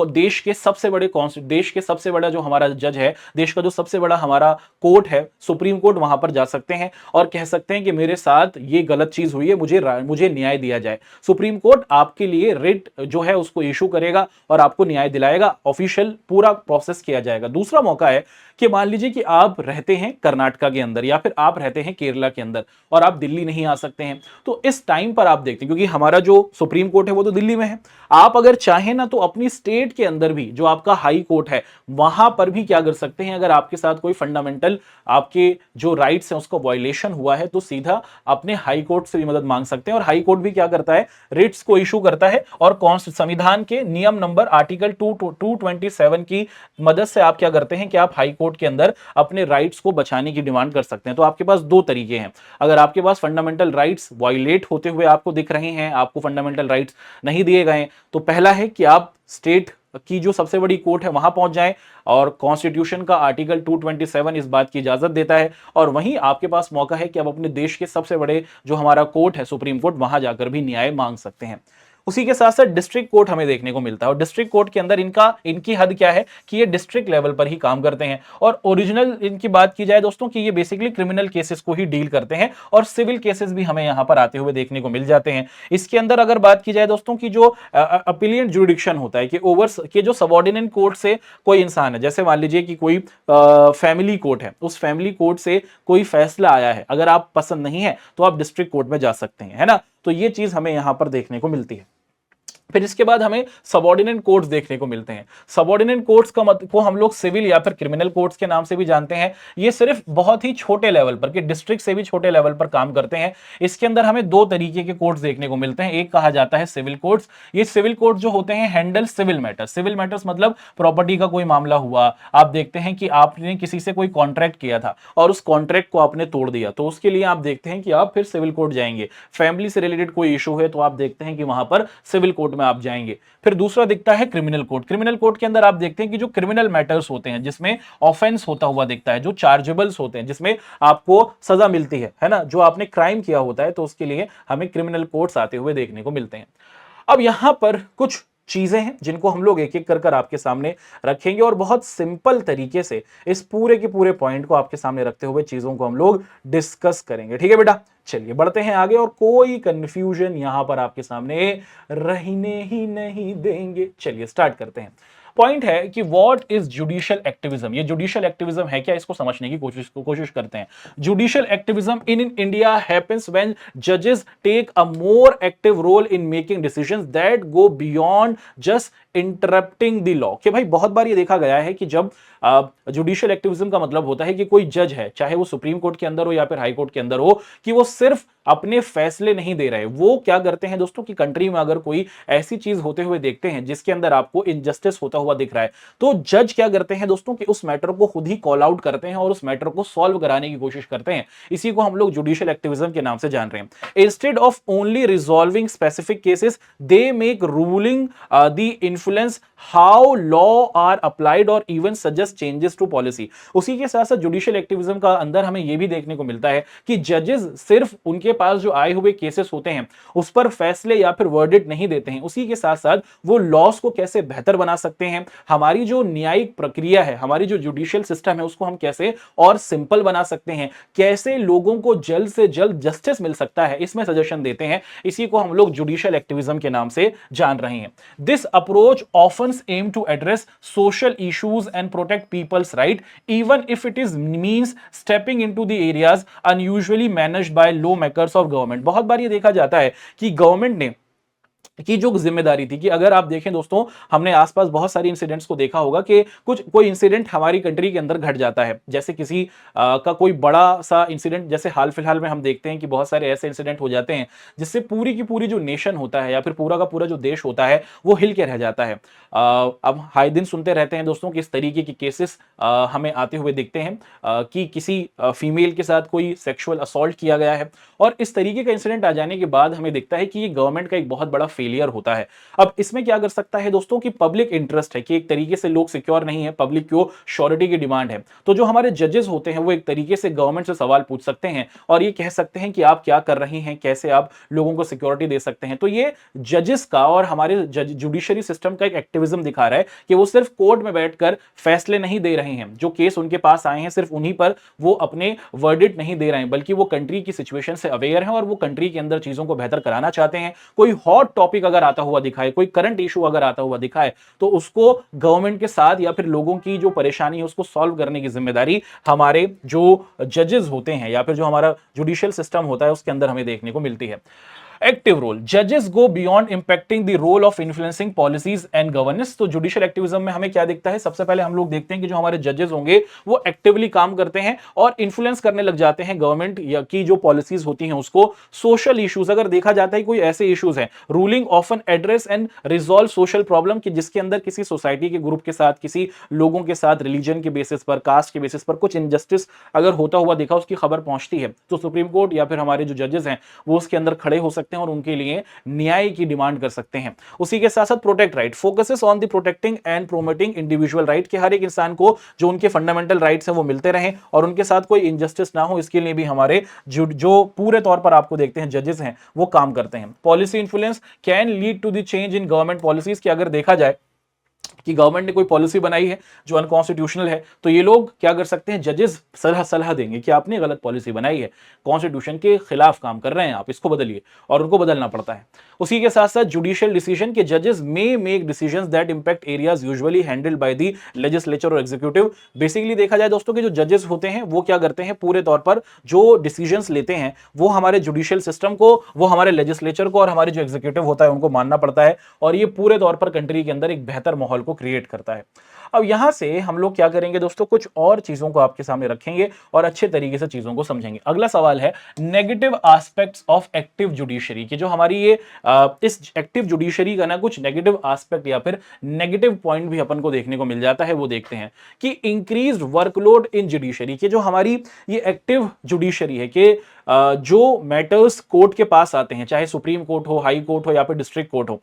[SPEAKER 1] देश के सबसे बड़े देश के सबसे बड़ा जो हमारा जज है, देश का जो सबसे बड़ा हमारा कोर्ट है, सुप्रीम कोर्ट, वहां पर जा सकते हैं और कह सकते हैं कि मेरे साथ ये गलत चीज हुई है, मुझे न्याय दिया जाए। सुप्रीम कोर्ट आपके लिए रिट जो है उसको इशू करेगा और आपको न्याय दिलाएगा, ऑफिशियल पूरा प्रोसेस किया जाएगा। दूसरा मौका है कि मान लीजिए कि आप रहते हैं कर्नाटका के अंदर या फिर आप रहते हैं केरला के अंदर और आप दिल्ली नहीं आ सकते हैं, तो इस टाइम पर आप देखते हैं, क्योंकि हमारा जो सुप्रीम कोर्ट है वो तो दिल्ली में है, आप अगर चाहें ना तो अपनी स्टेट के अंदर भी जो आपका हाई कोर्ट है वहां पर भी क्या कर सकते हैं, अगर आपके साथ कोई फंडामेंटल आपके जो राइट्स हैं उसका वायलेशन हुआ है तो सीधा अपने हाई कोर्ट से भी मदद मांग सकते हैं। और हाई कोर्ट भी क्या करता है, रिट्स को इशू करता है और संविधान के नियम नंबर आर्टिकल 227 की मदद से आप क्या करते हैं कि आप हाई कोर्ट के अंदर अपने राइट्स को बचाने की डिमांड कर सकते हैं। तो आपके पास दो तरीके हैं, अगर आपके पास फंडामेंटल राइट्स वायलेट होते हुए आपको दिख रहे हैं, आपको फंडामेंटल राइट्स नहीं दिए गए, तो पहला है कि आप स्टेट की जो सबसे बड़ी कोर्ट है वहां पहुंच जाएं और कॉन्स्टिट्यूशन का आर्टिकल 227 इस बात की इजाजत देता है। और वहीं आपके पास मौका है कि आप अपने देश के सबसे बड़े जो हमारा कोर्ट है सुप्रीम कोर्ट, वहां जाकर भी न्याय मांग सकते हैं। उसी के साथ साथ डिस्ट्रिक्ट कोर्ट हमें देखने को मिलता है और डिस्ट्रिक्ट कोर्ट के अंदर इनकी हद क्या है कि ये डिस्ट्रिक्ट लेवल पर ही काम करते हैं। और ओरिजिनल इनकी बात की जाए दोस्तों कि ये बेसिकली क्रिमिनल केसेस को ही डील करते हैं और सिविल केसेस भी हमें यहां पर आते हुए देखने को मिल जाते हैं। इसके अंदर अगर बात की जाए दोस्तों की जो अपीलिएंट जुरिडिक्शन होता है कि ओवर के जो सबऑर्डिनेट कोर्ट से कोई इंसान है, जैसे मान लीजिए कि कोई फैमिली कोर्ट है, उस फैमिली कोर्ट से कोई फैसला आया है, अगर आप पसंद नहीं है तो आप डिस्ट्रिक्ट कोर्ट में जा सकते हैं, है ना। तो ये चीज हमें यहां पर देखने को मिलती है। फिर इसके बाद हमें सबऑर्डिनेट कोर्ट्स देखने को मिलते हैं। सबऑर्डिनेट कोर्ट्स को हम लोग सिविल या फिर क्रिमिनल कोर्ट्स के नाम से भी जानते हैं। ये सिर्फ बहुत ही छोटे लेवल पर, कि डिस्ट्रिक्ट से भी छोटे लेवल पर काम करते हैं। इसके अंदर हमें दो तरीके के कोर्ट्स देखने को मिलते हैं। एक कहा जाता है सिविल कोर्ट्स। ये सिविल कोर्ट जो होते हैं handle civil matters. Civil matters मतलब प्रॉपर्टी का कोई मामला हुआ, आप देखते हैं कि आपने किसी से कोई कॉन्ट्रैक्ट किया था और उस कॉन्ट्रैक्ट को आपने तोड़ दिया, तो उसके लिए आप देखते हैं कि आप फिर सिविल कोर्ट जाएंगे। फैमिली से रिलेटेड कोई इशू है तो आप देखते हैं कि वहां पर सिविल कोर्ट में आप जाएंगे। फिर दूसरा दिखता है क्रिमिनल कोर्ट। क्रिमिनल कोर्ट के अंदर आप देखते हैं कि जो क्रिमिनल मैटर्स होते हैं, जिसमें ऑफेंस होता हुआ दिखता है, जो चार्जेबल्स होते हैं, जिसमें आपको सजा मिलती है ना, जो आपने क्राइम किया होता है, तो उसके लिए हमें क्रिमिनल कोर्ट्स आते हुए देखने को मिलते हैं। अब यहां पर कुछ चीजें हैं जिनको हम लोग एक एक कर आपके सामने रखेंगे और बहुत सिंपल तरीके से इस पूरे के पूरे पॉइंट को आपके सामने रखते हुए चीजों को हम लोग डिस्कस करेंगे। ठीक है बेटा, चलिए बढ़ते हैं आगे और कोई कंफ्यूजन यहां पर आपके सामने रहने ही नहीं देंगे। चलिए स्टार्ट करते हैं। पॉइंट है कि व्हाट इज जुडिशियल एक्टिविज्म। ये जुडिशियल एक्टिविज्म है क्या, इसको समझने की कोशिश करते हैं। Judicial activism in India happens when जजेस take a more active role in making decisions that go beyond just interrupting the law. कि भाई बहुत बार ये देखा गया है कि जब जुडिशियल एक्टिविज्म का मतलब होता है कि कोई जज है, चाहे वो सुप्रीम कोर्ट के अंदर हो या फिर हाई कोर्ट के अंदर हो, कि वो सिर्फ अपने फैसले नहीं दे रहे। वो क्या करते हैं दोस्तों कि कंट्री में अगर कोई ऐसी चीज होते हुए देखते हैं जिसके अंदर आपको इनजस्टिस होता हुआ दिख रहा है, तो जज क्या करते हैं दोस्तों कि उस मैटर को खुद ही कॉल आउट करते हैं और उस मैटर को सॉल्व कराने की कोशिश करते हैं। इसी को हम लोग जुडिशियल एक्टिविज्म के नाम से जान रहे हैं। Instead of only resolving specific cases, they make ruling the influence how law are applied और even suggest changes to policy. उसी के साथ साथ जुडिशियल एक्टिविज्म का अंदर हमें यह भी देखने को मिलता है कि जजेस सिर्फ उनके पास जो आए हुए केसेस होते हैं उस पर फैसले या फिर वर्डिक्ट नहीं देते हैं, उसी के साथ साथ वो लॉस को कैसे बेहतर बना सकते हैं, हमारी जो न्यायिक प्रक्रिया है, हमारी जो जुडिशियल सिस्टम है, उसको हम कैसे और सिंपल बना सकते हैं, कैसे लोगों को जल्द से जल्द जस्टिस मिल सकता है, इसमें सजेशन देते हैं। इसी को हम लोग जुडिशियल एक्टिविज्म के नाम से जान रहे हैं। This approach often aim to address social issues and protect people's right, even if it is means stepping into the areas unusually managed by lawmakers of government। बहुत बार ये देखा जाता है कि गवर्नमेंट ने की जो जिम्मेदारी थी, कि अगर आप देखें दोस्तों, हमने आसपास बहुत सारी इंसिडेंट्स को देखा होगा कि कोई इंसिडेंट हमारी कंट्री के अंदर घट जाता है, जैसे किसी का कोई बड़ा सा इंसिडेंट, जैसे हाल फिलहाल में हम देखते हैं कि बहुत सारे ऐसे इंसिडेंट हो जाते हैं जिससे पूरी की पूरी जो नेशन होता है या फिर पूरा का पूरा जो देश होता है वो हिल के रह जाता है। अब हाई दिन सुनते रहते हैं दोस्तों कि इस तरीके के केसेस हमें आते हुए दिखते हैं कि किसी फीमेल के साथ कोई सेक्सुअल असॉल्ट किया गया है और इस तरीके का इंसिडेंट आ जाने के बाद हमें दिखता है कि ये गवर्नमेंट का एक बहुत बड़ा फेलियर होता है। अब इसमें क्या कर सकता है दोस्तों कि पब्लिक इंटरेस्ट है कि एक तरीके से लोग सिक्योर नहीं है, पब्लिक को श्योरिटी की डिमांड है, तो जो हमारे जजेस होते हैं वो एक तरीके से गवर्नमेंट से सवाल पूछ सकते हैं और ये कह सकते हैं कि आप क्या कर रहे हैं, कैसे आप लोगों को सिक्योरिटी दे सकते हैं। तो ये जजेस का और हमारे जुडिशरी सिस्टम का एक एक्टिविज्म दिखा रहा है कि वो सिर्फ कोर्ट में बैठकर फैसले नहीं दे रहे हैं, जो केस उनके पास आए हैं सिर्फ उन्हीं पर वो अपने वर्डिक्ट नहीं दे रहे हैं, बल्कि वो कंट्री की सिचुएशन से अवेयर हैं और वो कंट्री के अंदर चीजों को बेहतर कराना चाहते हैं। कोई हॉट टॉपिक अगर आता हुआ दिखाए, कोई करंट इशू अगर आता हुआ दिखाए, तो उसको गवर्नमेंट के साथ या फिर लोगों की जो परेशानी है उसको सॉल्व करने की जिम्मेदारी हमारे जो जजेस होते हैं या फिर जो हमारा जुडिशियल सिस्टम होता है उसके अंदर हमें देखने को मिलती है। एक्टिव रोल, जजेस go beyond impacting the role of influencing policies and governance. तो जुडिशियल एक्टिविज्म में हमें क्या दिखता है, सबसे पहले हम लोग देखते हैं कि जो हमारे जजेस होंगे वो एक्टिवली काम करते हैं और इन्फ्लुएंस करने लग जाते हैं गवर्नमेंट या की जो पॉलिसीज होती हैं उसको। सोशल इश्यूज अगर देखा जाता है कोई ऐसे इश्यूज हैं, ruling often address and resolve social problem कि जिसके अंदर किसी सोसाइटी के ग्रुप के साथ, किसी लोगों के साथ रिलीजन के बेसिस पर, कास्ट के बेसिस पर कुछ इनजस्टिस अगर होता हुआ देखा, उसकी खबर पहुंचती है, तो सुप्रीम कोर्ट या फिर हमारे जो जजेस हैं वो उसके अंदर खड़े हो सकते हैं और उनके लिए न्याय की डिमांड कर सकते हैं। उसी के साथ साथ protect right, focuses on the protecting and promoting individual right, कि हर एक इंसान को जो उनके फंडामेंटल राइट्स हैं वो मिलते रहें और उनके साथ कोई इनजस्टिस ना हो, इसके लिए भी हमारे जो पूरे तौर पर आपको देखते हैं जजेस हैं वो काम करते हैं। Policy influence can lead to the change in government policies, कि अगर देखा जाए कि गवर्नमेंट ने कोई पॉलिसी बनाई है जो अनकॉन्स्टिट्यूशनल है, तो ये लोग क्या कर सकते हैं, जजेस सलाह देंगे कि आपने गलत पॉलिसी बनाई है, कॉन्स्टिट्यूशन के खिलाफ काम कर रहे हैं आप, इसको बदलिए, और उनको बदलना पड़ता है। उसी के साथ साथ जुडिशियल डिसीजन के जजेस may make decisions that impact areas usually handled by the legislature और एग्जीक्यूटिव। बेसिकली देखा जाए दोस्तों कि जो जजेस होते हैं वो क्या करते हैं, पूरे तौर पर जो डिसीजंस लेते हैं वो हमारे जुडिशियल सिस्टम को, वो हमारे लेजिस्लेचर को और हमारे जो एग्जीक्यूटिव होता है उनको मानना पड़ता है, और ये पूरे तौर पर कंट्री के अंदर एक बेहतर माहौल को क्रिएट करता है। अब यहां से हम लोग क्या करेंगे दोस्तों, कुछ और चीजों को आपके सामने रखेंगे और अच्छे तरीके से चीजों को समझेंगे। अगला सवाल है negative aspects of active judiciary, कि जो हमारी ये इस एक्टिव जुडिशरी का ना कुछ नेगेटिव एस्पेक्ट या फिर नेगेटिव पॉइंट भी अपन को देखने को मिल जाता है। वो देखते हैं कि इंक्रीज्ड वर्कलोड इन जुडिशरी, कि जो हमारी ये एक्टिव जुडिशरी है कि जो मैटर्स कोर्ट के पास आते हैं, चाहे सुप्रीम कोर्ट हो, हाई कोर्ट हो या फिर डिस्ट्रिक्ट कोर्ट हो,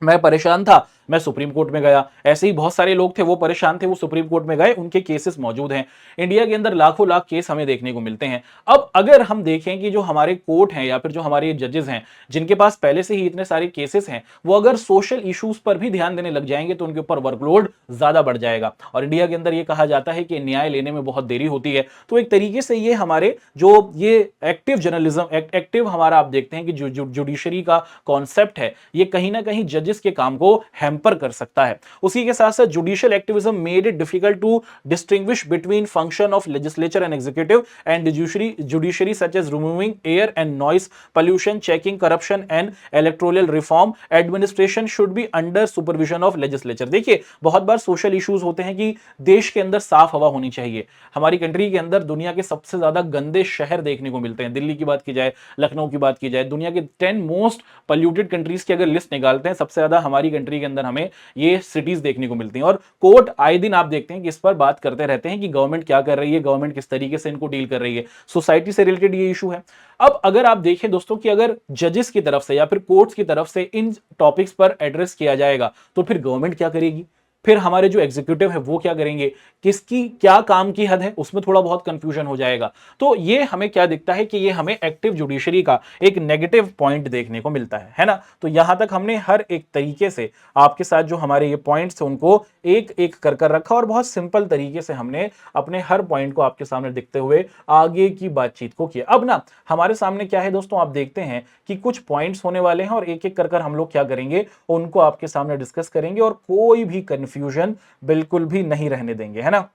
[SPEAKER 1] मैं परेशान था, मैं सुप्रीम कोर्ट में गया, ऐसे ही बहुत सारे लोग थे वो परेशान थे, वो सुप्रीम कोर्ट में गए, उनके केसेस मौजूद हैं। इंडिया के अंदर लाखों लाख केस हमें देखने को मिलते हैं। अब अगर हम देखें कि जो हमारे कोर्ट हैं या फिर जो हमारे जजेस हैं जिनके पास पहले से ही इतने सारे केसेस हैं, वो अगर सोशल इश्यूज पर भी ध्यान देने लग जाएंगे तो उनके ऊपर वर्कलोड ज्यादा बढ़ जाएगा। और इंडिया के अंदर ये कहा जाता है कि न्याय लेने में बहुत देरी होती है। तो एक तरीके से ये हमारे जो ये एक्टिव जर्नलिज्म, एक्टिव हमारा आप देखते हैं कि जुडिशरी का कॉन्सेप्ट है, ये कहीं ना कहीं जजेस के काम को हैम्पर कर सकता है। उसी के साथ साथ judicial activism made it difficult to distinguish between function of legislature and executive and judiciary such as removing air and noise pollution, checking corruption and electoral reform, administration should be under supervision of legislature. देखिए बहुत बार social issues होते हैं कि देश के अंदर साफ हवा होनी चाहिए। हमारी कंट्री के अंदर दुनिया के सबसे ज्यादा गंदे शहर देखने को मिलते हैं। दिल्ली की बात की जाए, लखनऊ की बात की जाए, दुनिया के 10 मोस्ट पोल्यूटेड कंट्रीज की अगर लिस्ट निकालते हैं, सबसे ज्यादा हमारी कंट्री के अंदर हमें ये सिटीज देखने को मिलती हैं। और कोर्ट आए दिन आप देखते हैं कि इस पर बात करते रहते हैं कि गवर्नमेंट क्या कर रही है, गवर्नमेंट किस तरीके से इनको डील कर रही है। सोसाइटी से रिलेटेड ये इशू है। अब अगर आप देखें दोस्तों कि अगर जजेस की तरफ से या फिर कोर्ट्स की तरफ से इन टॉपिक्स पर एड्रेस किया जाएगा तो फिर गवर्नमेंट क्या करेगी, फिर हमारे जो एग्जीक्यूटिव है वो क्या करेंगे, किसकी क्या काम की हद है, उसमें थोड़ा बहुत कंफ्यूजन हो जाएगा। तो ये हमें क्या दिखता है कि ये हमें एक्टिव जुडिशरी का एक नेगेटिव पॉइंट देखने को मिलता है ना। तो यहां तक हमने हर एक तरीके से आपके साथ जो हमारे ये पॉइंट्स हैं उनको एक एक कर रखा और बहुत सिंपल तरीके से हमने अपने हर पॉइंट को आपके सामने दिखते हुए आगे की बातचीत को किया। अब ना हमारे सामने क्या है दोस्तों, आप देखते हैं कि कुछ पॉइंट्स होने वाले हैं और एक एक कर हम लोग क्या करेंगे, उनको आपके सामने डिस्कस करेंगे और कोई भी कंफ्यूजन बिल्कुल भी नहीं रहने देंगे, है ना।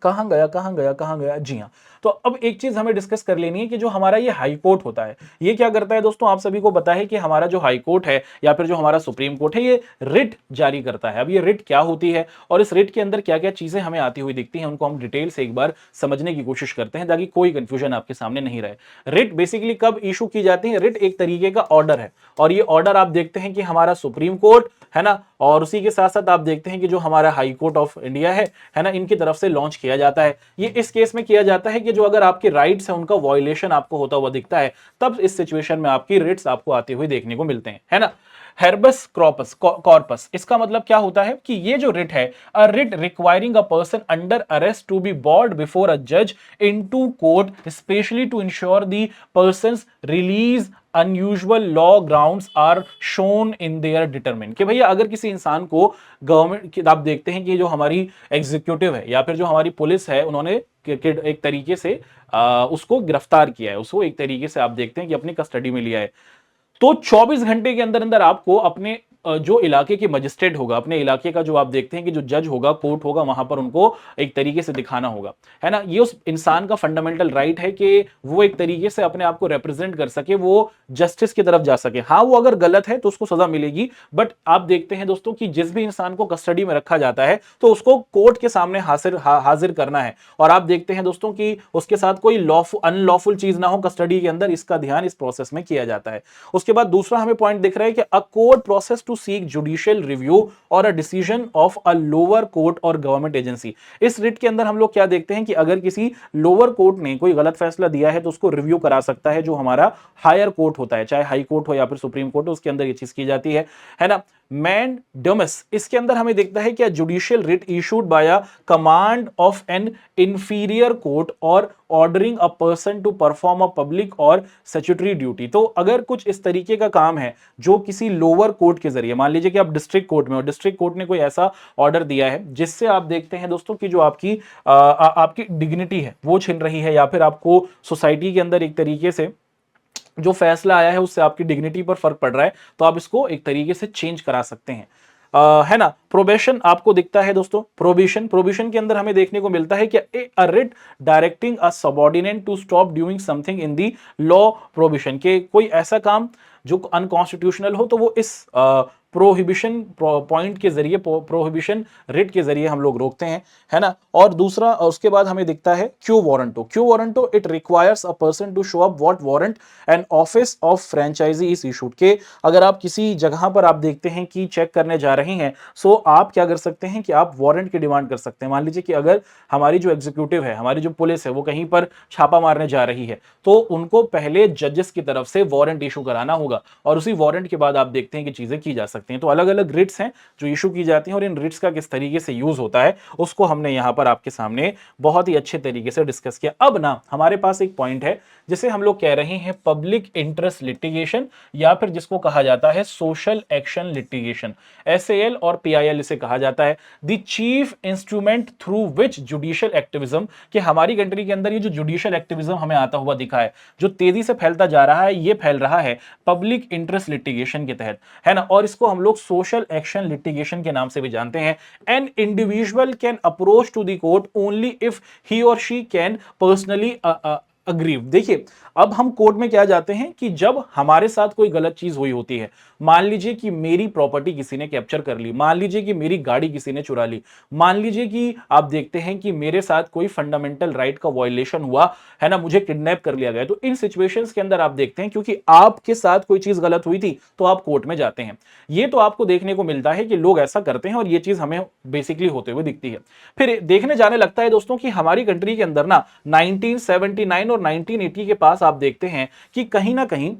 [SPEAKER 1] कहां गया, जी हाँ। तो अब एक चीज हमें डिस्कस कर लेनी है कि जो हमारा ये हाई कोर्ट होता है ये क्या करता है दोस्तों, आप सभी को पता है कि हमारा जो हाई कोर्ट है या फिर जो हमारा सुप्रीम कोर्ट है ये रिट जारी करता है। अब ये रिट क्या होती है और इस रिट के अंदर क्या क्या चीजें हमें आती हुई दिखती हैं, उनको हम डिटेल से एक बार समझने की कोशिश करते हैं ताकि कोई कंफ्यूजन आपके सामने नहीं रहे। रिट बेसिकली कब इशू की जाती है, रिट एक तरीके का ऑर्डर है और ये ऑर्डर आप देखते हैं कि हमारा सुप्रीम कोर्ट है ना, और उसी के साथ साथ आप देखते हैं कि जो हमारा हाई कोर्ट ऑफ इंडिया है ना, इनकी तरफ से लॉन्च किया जाता है। ये इस केस में किया जाता है कि जो अगर आपके राइट्स है उनका वायलेशन आपको होता हुआ दिखता है, तब इस सिचुएशन में आपकी रिट्स आपको आते हुए देखने को मिलते हैं, है ना। हेर्बस कॉर्पस, इसका मतलब क्या होता है कि ये जो रिट है, a writ requiring a person under arrest to be brought before a जज into court specially to ensure the person's release unusual law grounds are shown in there determine. कि भैया अगर किसी इंसान को गवर्नमेंट, आप देखते हैं कि जो हमारी एग्जीक्यूटिव है या फिर जो हमारी पुलिस है, उन्होंने एक तरीके से उसको गिरफ्तार किया है, उसको एक तरीके से आप देखते हैं कि अपनी कस्टडी में लिया है, तो 24 घंटे के अंदर अंदर आपको अपने जो इलाके के मजिस्ट्रेट होगा, अपने इलाके का जो आप देखते हैं कि जो जज होगा, कोर्ट होगा, वहां पर उनको एक तरीके से दिखाना होगा, है ना। ये उस इंसान का फंडामेंटल राइट है कि वो एक तरीके से अपने आप को रिप्रेजेंट कर सके, वो जस्टिस की तरफ जा सके। हाँ, वो अगर गलत है तो उसको सजा मिलेगी, बट आप देखते हैं दोस्तों कि जिस भी इंसान को कस्टडी में रखा जाता है तो उसको कोर्ट के सामने हाजिर करना है, और आप देखते हैं दोस्तों कि उसके साथ कोई लॉफुल अनलॉफुल चीज ना हो कस्टडी के अंदर, इसका ध्यान इस प्रोसेस में किया जाता है। उसके बाद दूसरा हमें पॉइंट दिख रहा है कि a court process to seek judicial review और a decision of a lower court और गवर्नमेंट एजेंसी। इस रिट के अंदर हम लोग क्या देखते हैं कि अगर किसी लोअर कोर्ट ने कोई गलत फैसला दिया है तो उसको रिव्यू करा सकता है जो हमारा हायर कोर्ट होता है, चाहे हाई कोर्ट हो या फिर सुप्रीम कोर्ट हो, उसके अंदर ये चीज की जाती है ना। मैंडेमस, इसके अंदर हमें देखता है कि judicial writ issued by a command of an inferior court और ordering a person to perform a public और स्टैट्यूटरी ड्यूटी। तो अगर कुछ इस तरीके का काम है जो किसी लोअर कोर्ट के जरिए, मान लीजिए कि आप डिस्ट्रिक्ट कोर्ट में हो, डिस्ट्रिक्ट कोर्ट ने कोई ऐसा ऑर्डर दिया है जिससे आप देखते हैं दोस्तों कि जो आपकी डिग्निटी है वो छिन रही है, या फिर आपको सोसाइटी के अंदर एक तरीके से जो फैसला आया है उससे आपकी डिग्निटी पर फर्क पड़ रहा है, तो आप इसको एक तरीके से चेंज करा सकते हैं, है ना। प्रोबेशन आपको दिखता है दोस्तों, प्रोबिशन के अंदर हमें देखने को मिलता है कि a writ directing a subordinate to stop doing something in the law prohibition, के कोई ऐसा काम जो अनकॉन्स्टिट्यूशनल हो तो वो इस प्रोहिबिशन पॉइंट के जरिए, प्रोहिबिशन रिट के जरिए हम लोग रोकते हैं, है ना। और दूसरा उसके बाद हमें दिखता है quo warranto, it requires a person to show up what warrant an office of franchise is issued. के अगर आप किसी जगह पर आप देखते हैं कि चेक करने जा रहे हैं, सो आप क्या कर सकते हैं कि आप वारंट की डिमांड कर सकते हैं। मान लीजिए कि अगर हमारी जो एग्जीक्यूटिव है, हमारी जो पुलिस है, वो कहीं पर छापा मारने जा रही है, तो उनको पहले जजेस की तरफ से वारंट इशू कराना होगा, और उसी वारंट के बाद आप देखते हैं कि चीजें की जा सकती हैं। तो अलग अलग रिट्स हैं जो इशू की जाती हैं, और इन रिट्स का किस तरीके से यूज होता है उसको हमने यहां पर आपके सामने बहुत ही अच्छे तरीके से डिस्कस किया। अब ना हमारे पास एक पॉइंट है जिसे हम लोग कह रहे हैं पब्लिक इंटरेस्ट लिटिगेशन, या फिर जिसको कहा जाता है सोशल एक्शन लिटिगेशन, एसएएल और पीआईएल इसे कहा जाता है। The chief instrument through which judicial activism, कि हमारी कंट्री के अंदर ये जो जुडिशियल एक्टिविज्म हमें आता हुआ दिखा है, जो तेजी से फैलता जा रहा है, ये फैल रहा है पब्लिक इंटरेस्ट लिटिगेशन के तहत, है ना। और इसको हम लोग सोशल एक्शन लिटिगेशन के नाम से भी जानते हैं। An individual can approach to the court only if he और शी कैन पर्सनली अग्रीव। देखिए, अब हम कोर्ट में क्या जाते हैं कि जब हमारे साथ कोई गलत चीज हुई होती है, मान लीजिए कि मेरी प्रॉपर्टी किसी ने कैप्चर कर ली, मान लीजिए कि मेरी गाड़ी किसी ने चुरा ली, मान लीजिए कि आप देखते हैं कि मेरे साथ कोई फंडामेंटल राइट का वायलेशन हुआ, है ना, मुझे किडनैप कर लिया गया, तो इन सिचुएशंस के अंदर आप देखते हैं क्योंकि आपके साथ कोई चीज गलत हुई थी तो आप कोर्ट में जाते हैं। ये तो आपको देखने को मिलता है कि लोग ऐसा करते हैं, और ये चीज हमें बेसिकली होते हुए दिखती है। फिर देखने जाने लगता है दोस्तों कि हमारी कंट्री के अंदर ना 1979 और 1980 के पास आप देखते हैं कि कहीं ना कहीं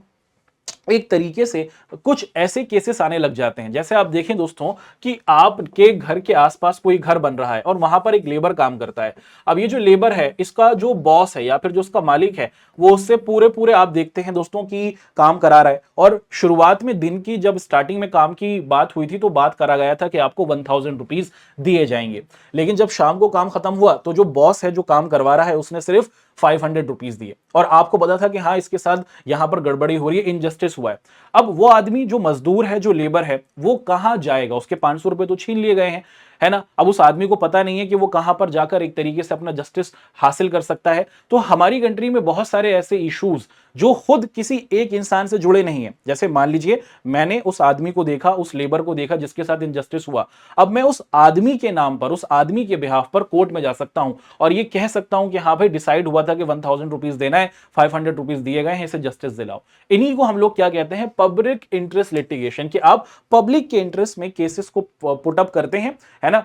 [SPEAKER 1] एक तरीके से कुछ ऐसे केसेस आने लग जाते हैं। जैसे आप देखें दोस्तों कि आपके घर के आसपास कोई घर बन रहा है और वहां पर एक लेबर काम करता है। अब ये जो लेबर है, इसका जो बॉस है या फिर जो उसका मालिक है, वो उससे पूरे पूरे आप देखते हैं दोस्तों कि काम करा रहा है। और शुरुआत में दिन की जब स्टार्टिंग में काम की बात हुई थी तो बात करा गया था कि आपको 1000 रुपीज दिए जाएंगे, लेकिन जब शाम को काम खत्म हुआ तो जो बॉस है जो काम करवा रहा है उसने सिर्फ 500 रुपीज दिए, और आपको पता था कि हाँ इसके साथ यहां पर गड़बड़ी हो रही है, इनजस्टिस हुआ है। अब वो आदमी जो मजदूर है, जो लेबर है, वो कहां जाएगा? उसके 500 रुपए तो छीन लिए गए हैं, है ना। अब उस आदमी को पता नहीं है कि वो कहां पर जाकर एक तरीके से अपना जस्टिस हासिल कर सकता है। तो हमारी कंट्री में बहुत सारे ऐसे इश्यूज जो खुद किसी एक इंसान से जुड़े नहीं है। जैसे मान लीजिए मैंने उस आदमी को देखा, उस लेबर को देखा जिसके साथ इनजस्टिस हुआ, अब मैं उस आदमी के नाम पर, उस आदमी के बिहाफ पर कोर्ट में जा सकता हूं और ये कह सकता हूं कि हाँ भाई डिसाइड हुआ था कि 1000 रुपीज देना है, 500 रुपीज दिए गए हैं, इसे जस्टिस दिलाओ। इन्हीं को हम लोग क्या कहते हैं? पब्लिक इंटरेस्ट लिटिगेशन, कि आप पब्लिक के इंटरेस्ट में केसेस को पुटअप करते हैं, है ना।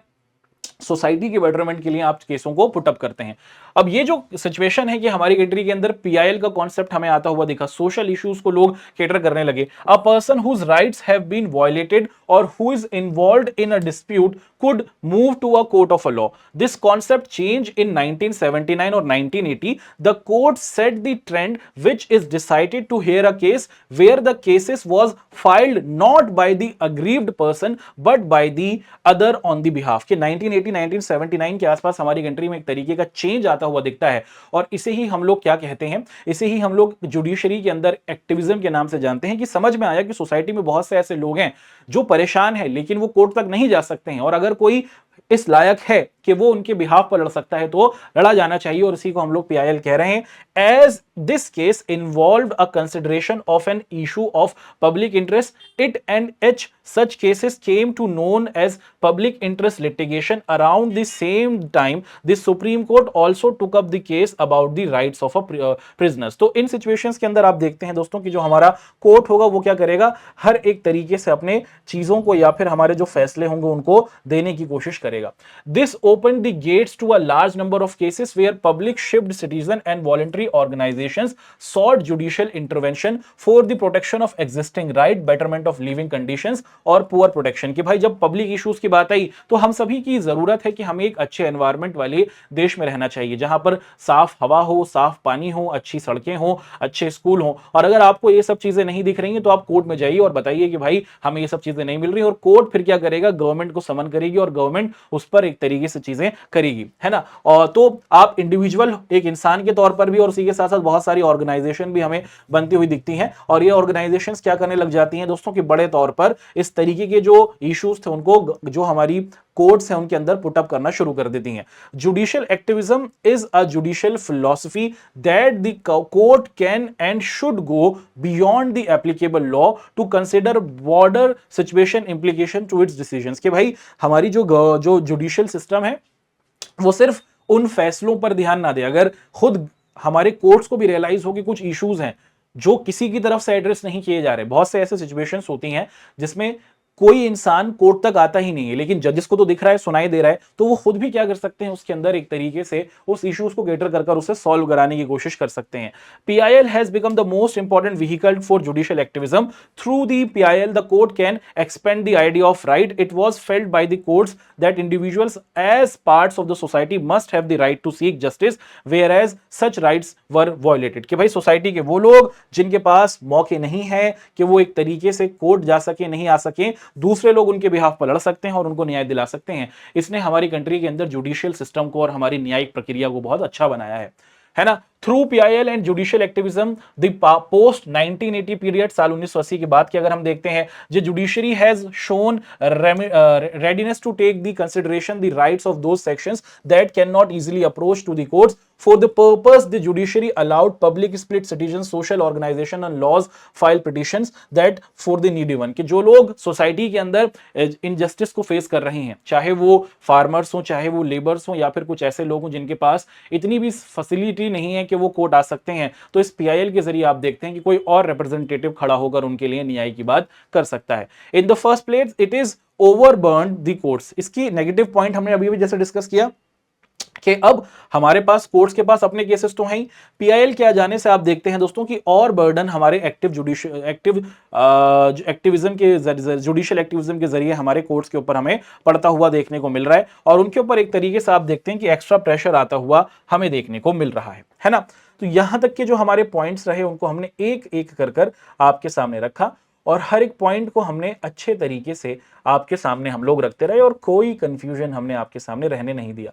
[SPEAKER 1] सोसाइटी के बेटरमेंट के लिए आप केसों को पुटअप करते हैं। अब ये जो सिचुएशन है कि हमारी कंट्री के अंदर पीआईएल का कॉन्सेप्ट हमें आता हुआ दिखा, सोशल इश्यूज को लोग केटर करने लगे। A person whose rights have been violated और who is involved in a dispute could move to a court of a law. This concept changed in 1979 or 1980. The court set the trend, which is decided to hear a case where the cases was filed not by the aggrieved person but by the other on the behalf. कि 1980-1979 के आसपास हमारी country में एक तरीके का change आता हुआ दिखता है और इसे ही हम लोग क्या कहते हैं, इसे ही हम लोग जुडिशरी के अंदर एक्टिविज्म के नाम से जानते हैं। कि समझ में आया कि सोसाइटी में बहुत से ऐसे लोग हैं जो परेशान हैं लेकिन वो कोर्ट तक नहीं जा सकते हैं, और अगर कोई इस लायक है कि वो उनके बिहाफ पर लड़ सकता है तो लड़ा जाना चाहिए, और इसी को हम लोग पीआईएल कह रहे हैं। As this case involved a consideration of an issue of public interest, it and H such cases came to known as public interest litigation. Around the same time the Supreme Court also took up the case about the rights of a prisoners. तो इन situations के अंदर आप देखते हैं दोस्तों कि जो हमारा कोर्ट होगा वो क्या करेगा, हर एक तरीके से अपने चीजों को या फिर हमारे जो फैसले होंगे उनको देने की कोशिश करेगा। This opened the gates to a large number of cases where public shaped citizen and voluntary organizations sought judicial intervention for the protection of existing right, betterment of living conditions और पुअर प्रोटेक्शन। कि भाई जब public issues की बात आई तो हम सभी की जरूरत है कि हमें एक अच्छे एनवायरनमेंट वाले देश में रहना चाहिए जहां पर साफ हवा हो, साफ पानी हो, अच्छी सड़कें हो, अच्छे स्कूल हो। और अगर आपको ये सब चीजें नहीं दिख रही हैं तो आप कोर्ट में जाइए और बताइए कि भाई हमें ये सब चीजें नहीं मिल रही, और कोर्ट फिर क्या करेगा, गवर्नमेंट को समन करेगी और गवर्नमेंट उस पर एक तरीके से चीजें करेगी, है ना। और तो आप इंडिविजुअल एक इंसान के तौर पर भी और उसी के साथ साथ बहुत सारी ऑर्गेनाइजेशन भी हमें बनती हुई दिखती हैं, और ये ऑर्गेनाइजेशंस क्या करने लग जाती हैं दोस्तों कि बड़े तौर पर इस तरीके के जो इश्यूज थे उनको जो हमारी कोर्ट्स हैं उनके अंदर पुट अप करना शुरू कर देती हैं। Judicial activism is a judicial philosophy that the court can and should go beyond the applicable law to consider broader situation implication to its decisions. कि भाई हमारी जो जुडिशियल सिस्टम है वो सिर्फ उन फैसलों पर ध्यान ना दे, अगर खुद हमारे कोर्ट्स को भी रियलाइज हो कि कुछ इश्यूज हैं जो किसी की तरफ से एड्रेस नहीं किए जा रहे। बहुत से ऐसे सिचुएशंस होती हैं जिसमें कोई इंसान कोर्ट तक आता ही नहीं है लेकिन जजेस को तो दिख रहा है, सुनाई दे रहा है, तो वो खुद भी क्या कर सकते हैं, उसके अंदर एक तरीके से उस इश्यूज को गेटर कर उसे सॉल्व कराने की कोशिश कर सकते हैं। PIL has become the most important vehicle for judicial activism. Through the PIL the court can expand the idea of right. It was felt by the courts that individuals as parts of the society must have the right to seek justice where as such rights were violated. कि भाई society के वो लोग जिनके पास मौके नहीं है कि वो एक तरीके से कोर्ट जा सके, नहीं आ सके, दूसरे लोग उनके बिहाफ पर लड़ सकते हैं और उनको न्याय दिला सकते हैं। इसने हमारी कंट्री के अंदर जुडिशियल सिस्टम को और हमारी न्यायिक प्रक्रिया को बहुत अच्छा बनाया है ना। Through PIL and judicial activism the post 1980 period, साल 1980 के बाद की अगर हम देखते हैं, जो judiciary has shown readiness to take the consideration the rights of those sections that cannot easily approach to the courts. For the purpose, the judiciary allowed public split citizens, social organization and laws file petitions that for the needy one। कि जो लोग society के अंदर injustice को face कर रहे हैं, चाहे वो फार्मर्स हो, चाहे वो लेबर्स हो, या फिर कुछ ऐसे लोग हों जिनके पास इतनी भी फैसिलिटी नहीं है कि वो कोर्ट आ सकते हैं, तो इस पीआईएल के जरिए आप देखते हैं कि कोई और रिप्रेजेंटेटिव खड़ा होकर उनके लिए न्याय की बात कर सकता है। In the first place it is overburn the courts. इसकी नेगेटिव पॉइंट हमने अभी भी जैसे डिस्कस किया कि अब हमारे पास कोर्ट्स के पास अपने केसेस तो हैं ही, पीआईएल के आ जाने से आप देखते हैं दोस्तों कि और बर्डन हमारे एक्टिविज्म के जुडिशियल एक्टिविज्म के जरिए हमारे कोर्ट्स के ऊपर हमें पड़ता हुआ देखने को मिल रहा है, और उनके ऊपर एक तरीके से आप देखते हैं कि एक्स्ट्रा प्रेशर आता हुआ हमें देखने को मिल रहा है ना। तो यहां तक के जो हमारे पॉइंट्स रहे उनको हमने एक एक कर आपके सामने रखा, और हर एक पॉइंट को हमने अच्छे तरीके से आपके सामने हम लोग रखते रहे और कोई कंफ्यूजन हमने आपके सामने रहने नहीं दिया।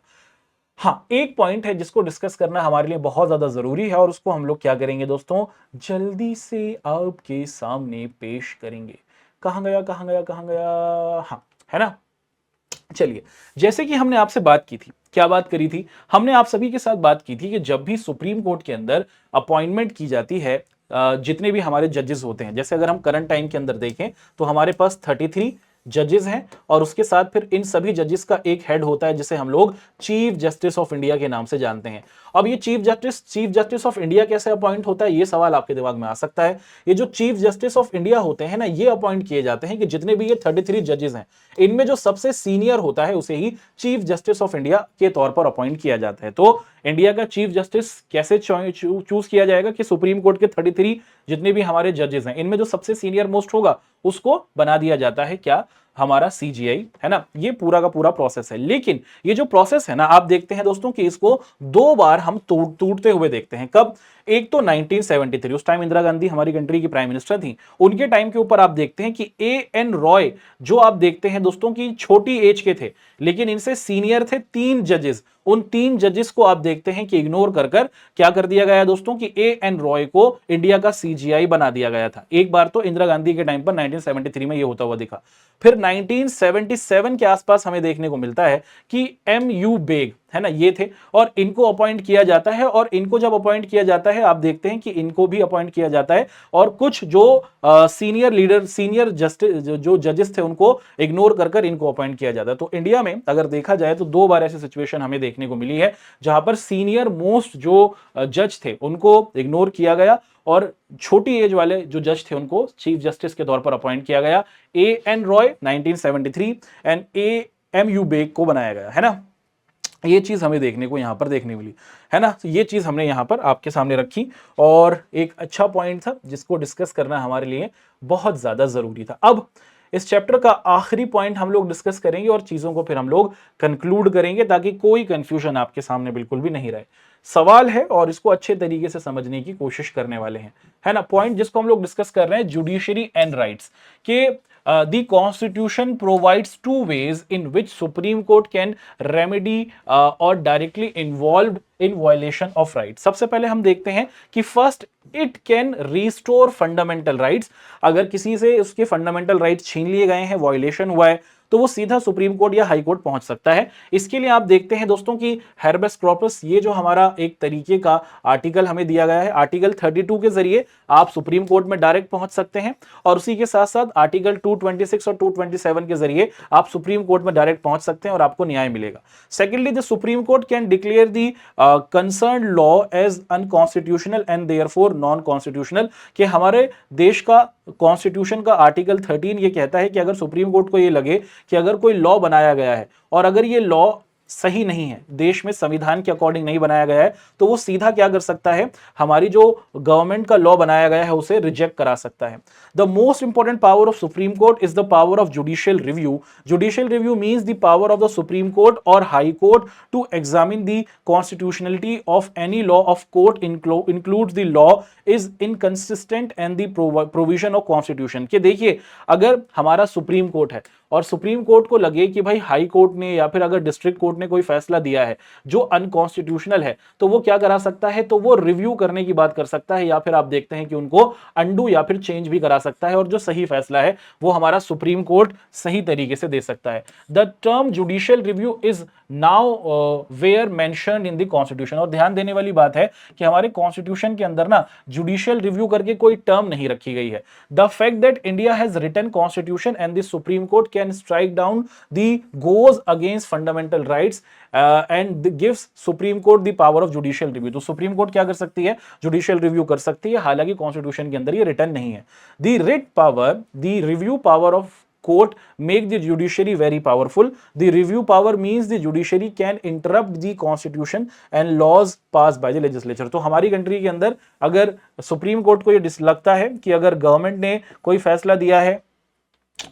[SPEAKER 1] हाँ, एक पॉइंट है जिसको डिस्कस करना हमारे लिए बहुत ज्यादा जरूरी है, और उसको हम लोग क्या करेंगे दोस्तों, जल्दी से आपके सामने पेश करेंगे। कहां गया, हाँ, है ना। चलिए, जैसे कि हमने आपसे बात की थी, क्या बात करी थी, हमने आप सभी के साथ बात की थी कि जब भी सुप्रीम कोर्ट के अंदर अपॉइंटमेंट की जाती है, जितने भी हमारे जजेस होते हैं, जैसे अगर हम करंट टाइम के अंदर देखें तो हमारे पास 33 जजेस हैं, और उसके साथ फिर इन सभी जजेस का एक हेड होता है जिसे हम लोग चीफ जस्टिस ऑफ इंडिया के नाम से जानते हैं। अब ये चीफ जस्टिस ऑफ इंडिया कैसे अपॉइंट होता है, ये सवाल आपके दिमाग में आ सकता है। ये जो चीफ जस्टिस ऑफ इंडिया होते हैं ना, ये अपॉइंट किए जाते हैं कि जितने भी ये 33 जजेस हैं, इनमें जो सबसे सीनियर होता है उसे ही चीफ जस्टिस ऑफ इंडिया के तौर पर अपॉइंट किया जाता है। तो इंडिया का चीफ जस्टिस कैसे चूज किया जाएगा कि सुप्रीम कोर्ट के 33 जितने भी हमारे जजेस हैं, इनमें जो सबसे सीनियर मोस्ट होगा उसको बना दिया जाता है क्या, हमारा सीजीआई, है ना। ये पूरा का पूरा प्रोसेस है। लेकिन ये जो प्रोसेस है ना, आप देखते हैं दोस्तों कि इसको दो बार हम टूटते हुए देखते हैं। कब? एक तो 1973, उस टाइम इंदिरा गांधी हमारी कंट्री की प्राइम मिनिस्टर थी, उनके टाइम के ऊपर आप देखते हैं कि एएन रॉय, जो आप देखते हैं दोस्तों की छोटी एज के थे लेकिन इनसे सीनियर थे 3 जजेस, उन 3 जजेस को आप देखते हैं कि इग्नोर कर क्या कर दिया गया दोस्तों कि एएन रॉय को इंडिया का सीजीआई बना दिया गया था। एक बार तो इंदिरा गांधी के टाइम पर 1973 में ये होता हुआ दिखा। फिर 1977 के आसपास हमें देखने को मिलता है कि एमयू बेग, है ना, ये थे और इनको अपॉइंट किया जाता है। और इनको जब अपॉइंट किया जाता है, आप देखते हैं कि इनको भी अपॉइंट किया जाता है और कुछ जो सीनियर लीडर, सीनियर जस्टिस जो जजेस थे, उनको इग्नोर कर इनको अपॉइंट किया जाता है। तो इंडिया में अगर देखा जाए तो दो बार ऐसी सिचुएशन हमें देखने को मिली है जहां पर सीनियर मोस्ट जो जज थे उनको इग्नोर किया गया और छोटी एज वाले जो जज थे उनको चीफ जस्टिस के तौर पर अपॉइंट किया गया। A N Roy 1973 and M U Beg को बनाया गया, है ना। ये चीज हमें देखने को यहां पर देखने मिली, है ना। तो ये चीज हमने यहां पर आपके सामने रखी और एक अच्छा पॉइंट था जिसको डिस्कस करना हमारे लिए बहुत ज्यादा जरूरी था। अब इस चैप्टर का आखिरी पॉइंट हम लोग डिस्कस करेंगे और चीजों को फिर हम लोग कंक्लूड करेंगे ताकि कोई कंफ्यूजन आपके सामने बिल्कुल भी नहीं रहे। सवाल है और इसको अच्छे तरीके से समझने की कोशिश करने वाले हैं, है ना। पॉइंट जिसको हम लोग डिस्कस कर रहे हैं, जुडिशरी एंड राइट्स के the constitution provides two ways in which supreme court can remedy or directly involved in violation of rights। सबसे पहले हम देखते हैं कि first it can restore fundamental rights. अगर किसी से उसके फंडामेंटल राइट्स छीन लिए गए हैं, वायलेशन हुआ है, तो वो सीधा सुप्रीम कोर्ट या हाई कोर्ट पहुंच सकता है। इसके लिए आप देखते हैं दोस्तों कि हेरबेस कॉर्पस, ये जो हमारा एक तरीके का आर्टिकल हमें दिया गया है, आर्टिकल 32 के जरिए आप सुप्रीम कोर्ट में डायरेक्ट पहुंच सकते हैं और उसी के साथ साथ आर्टिकल 226 और 227 के जरिए आप सुप्रीम कोर्ट में डायरेक्ट पहुंच सकते हैं और आपको न्याय मिलेगा। Secondly, the supreme court can declare the concern law as unconstitutional and therefore non constitutional, कि हमारे देश का कॉन्स्टिट्यूशन का आर्टिकल 13 ये कहता है कि अगर सुप्रीम कोर्ट को ये लगे कि अगर कोई लॉ बनाया गया है और अगर ये लॉ सही नहीं है, देश में संविधान के अकॉर्डिंग नहीं बनाया गया है, तो वो सीधा क्या कर सकता है, हमारी जो गवर्नमेंट का लॉ बनाया गया है उसे रिजेक्ट करा सकता है। The most important power of supreme court is the power of judicial review. Judicial review means the power of the supreme court और high court to examine the constitutionality of any law of court includes the law is inconsistent and the provision of constitution. के देखिए, अगर हमारा supreme court है और supreme court को लगे कि भाई हाई कोर्ट ने या फिर अगर डिस्ट्रिक्ट कोर्ट ने कोई फैसला दिया है जो अनकॉन्स्टिट्यूशनल है, तो वो क्या करा सकता है, तो वो रिव्यू करने की बात कर सकता है या फिर आप देखते हैं कि उनको अंडू या फिर चेंज भी करा सकता है और जो सही फैसला है वो हमारा सुप्रीम कोर्ट सही तरीके से दे सकता है। The term judicial review is nowhere mentioned in the constitution. और ध्यान देने वाली बात है कि हमारे कॉन्स्टिट्यूशन के अंदर ना जुडिशियल रिव्यू करके कोई टर्म नहीं रखी गई है। The fact that India has written constitution and the supreme court can strike down the goes against fundamental rights and gives supreme court the power of judicial review। तो supreme court क्या कर सकती है, judicial review कर सकती है, हालांकि constitution के अंदर ये रिटर्न नहीं है। the writ power, the review power of court make the judiciary very powerful। the review power means the judiciary can interrupt the constitution and laws passed by the legislature। तो हमारी country के अंदर अगर supreme court को ये लगता है कि अगर गवर्नमेंट ने कोई फैसला दिया है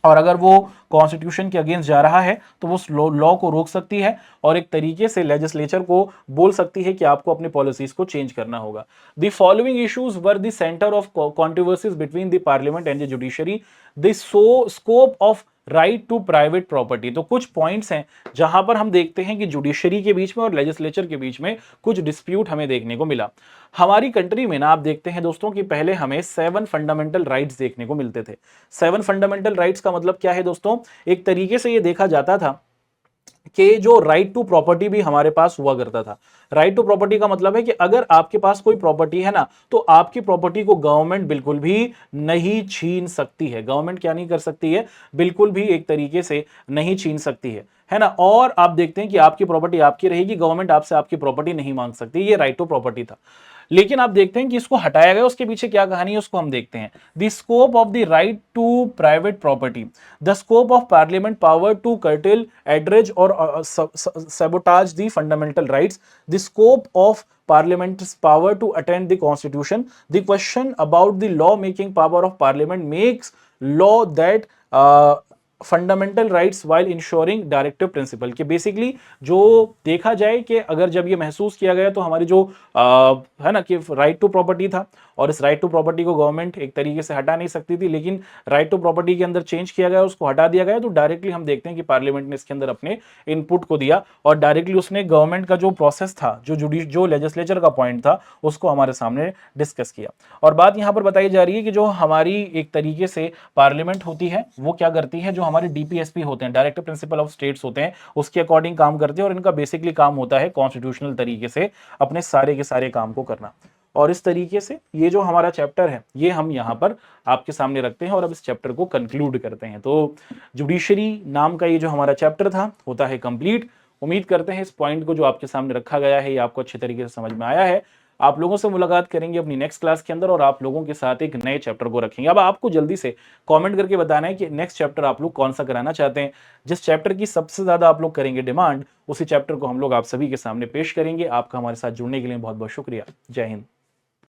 [SPEAKER 1] और अगर वो कॉन्स्टिट्यूशन के अगेंस्ट जा रहा है, तो वो लॉ को रोक सकती है और एक तरीके से लेजिस्लेचर को बोल सकती है कि आपको अपने पॉलिसीज को चेंज करना होगा। The following issues were the centre of controversies between the parliament and the judiciary. The scope of right to private property. तो कुछ पॉइंट्स हैं जहां पर हम देखते हैं कि जुडिशरी के बीच में और लेजिस्लेचर के बीच में कुछ डिस्प्यूट हमें देखने को मिला। हमारी कंट्री में ना आप देखते हैं दोस्तों कि पहले हमें 7 फंडामेंटल राइट्स देखने को मिलते थे। 7 फंडामेंटल राइट्स का मतलब क्या है दोस्तों, एक तरीके से ये देखा जाता था कि जो राइट टू प्रॉपर्टी भी हमारे पास हुआ करता था। राइट टू प्रॉपर्टी का मतलब है कि अगर आपके पास कोई प्रॉपर्टी है ना, तो आपकी प्रॉपर्टी को गवर्नमेंट बिल्कुल भी नहीं छीन सकती है। गवर्नमेंट क्या नहीं कर सकती है, बिल्कुल भी एक तरीके से नहीं छीन सकती है ना। और आप देखते हैं कि आपकी प्रॉपर्टी आपकी रहेगी, गवर्नमेंट आपसे आपकी प्रॉपर्टी नहीं मांग सकती। ये राइट टू प्रॉपर्टी था। लेकिन आप देखते हैं कि इसको हटाया गया, उसके पीछे क्या कहानी है उसको हम देखते हैं। The scope of the right to private property, the scope of parliament power to curtail, abridge और sabotage the fundamental rights, the scope of parliament's power to attend the constitution, the question about the law making power of parliament makes law that fundamental rights while ensuring directive principle, कि basically जो देखा जाए कि अगर जब ये महसूस किया गया तो हमारी जो है ना कि राइट टू प्रॉपर्टी था, और इस राइट टू प्रॉपर्टी को गवर्नमेंट एक तरीके से हटा नहीं सकती थी, लेकिन राइट टू प्रॉपर्टी के अंदर चेंज किया गया, उसको हटा दिया गया, तो डायरेक्टली हम देखते हैं कि पार्लियामेंट ने इसके अंदर अपने इनपुट को दिया और डायरेक्टली उसने गवर्नमेंट का जो प्रोसेस था, जो लेजिस्लेचर का पॉइंट था, उसको हमारे सामने डिस्कस किया। और बात यहां पर बताई जा रही है कि जो हमारी एक तरीके से पार्लियामेंट होती है वो क्या करती है, जो हमारे डीपीएसपी होते हैं, डायरेक्टिव प्रिंसिपल ऑफ स्टेट्स होते हैं, उसके अकॉर्डिंग काम करते हैं, और इनका बेसिकली काम होता है कॉन्स्टिट्यूशनल तरीके से अपने सारे के सारे काम को करना। और इस तरीके से ये जो हमारा चैप्टर है ये हम यहाँ पर आपके सामने रखते हैं और अब इस चैप्टर को कंक्लूड करते हैं। तो जुडिशरी नाम का ये जो हमारा चैप्टर था होता है कंप्लीट। उम्मीद करते हैं इस पॉइंट को जो आपके सामने रखा गया है ये आपको अच्छे तरीके से समझ में आया है। आप लोगों से मुलाकात करेंगे अपनी नेक्स्ट क्लास के अंदर और आप लोगों के साथ एक नए चैप्टर को रखेंगे। अब आपको जल्दी से कमेंट करके बताना है कि नेक्स्ट चैप्टर आप लोग कौन सा कराना चाहते हैं। जिस चैप्टर की सबसे ज्यादा आप लोग करेंगे डिमांड, उसी चैप्टर को हम लोग आप सभी के सामने पेश करेंगे। आपका हमारे साथ जुड़ने के लिए बहुत बहुत शुक्रिया। जय हिंद।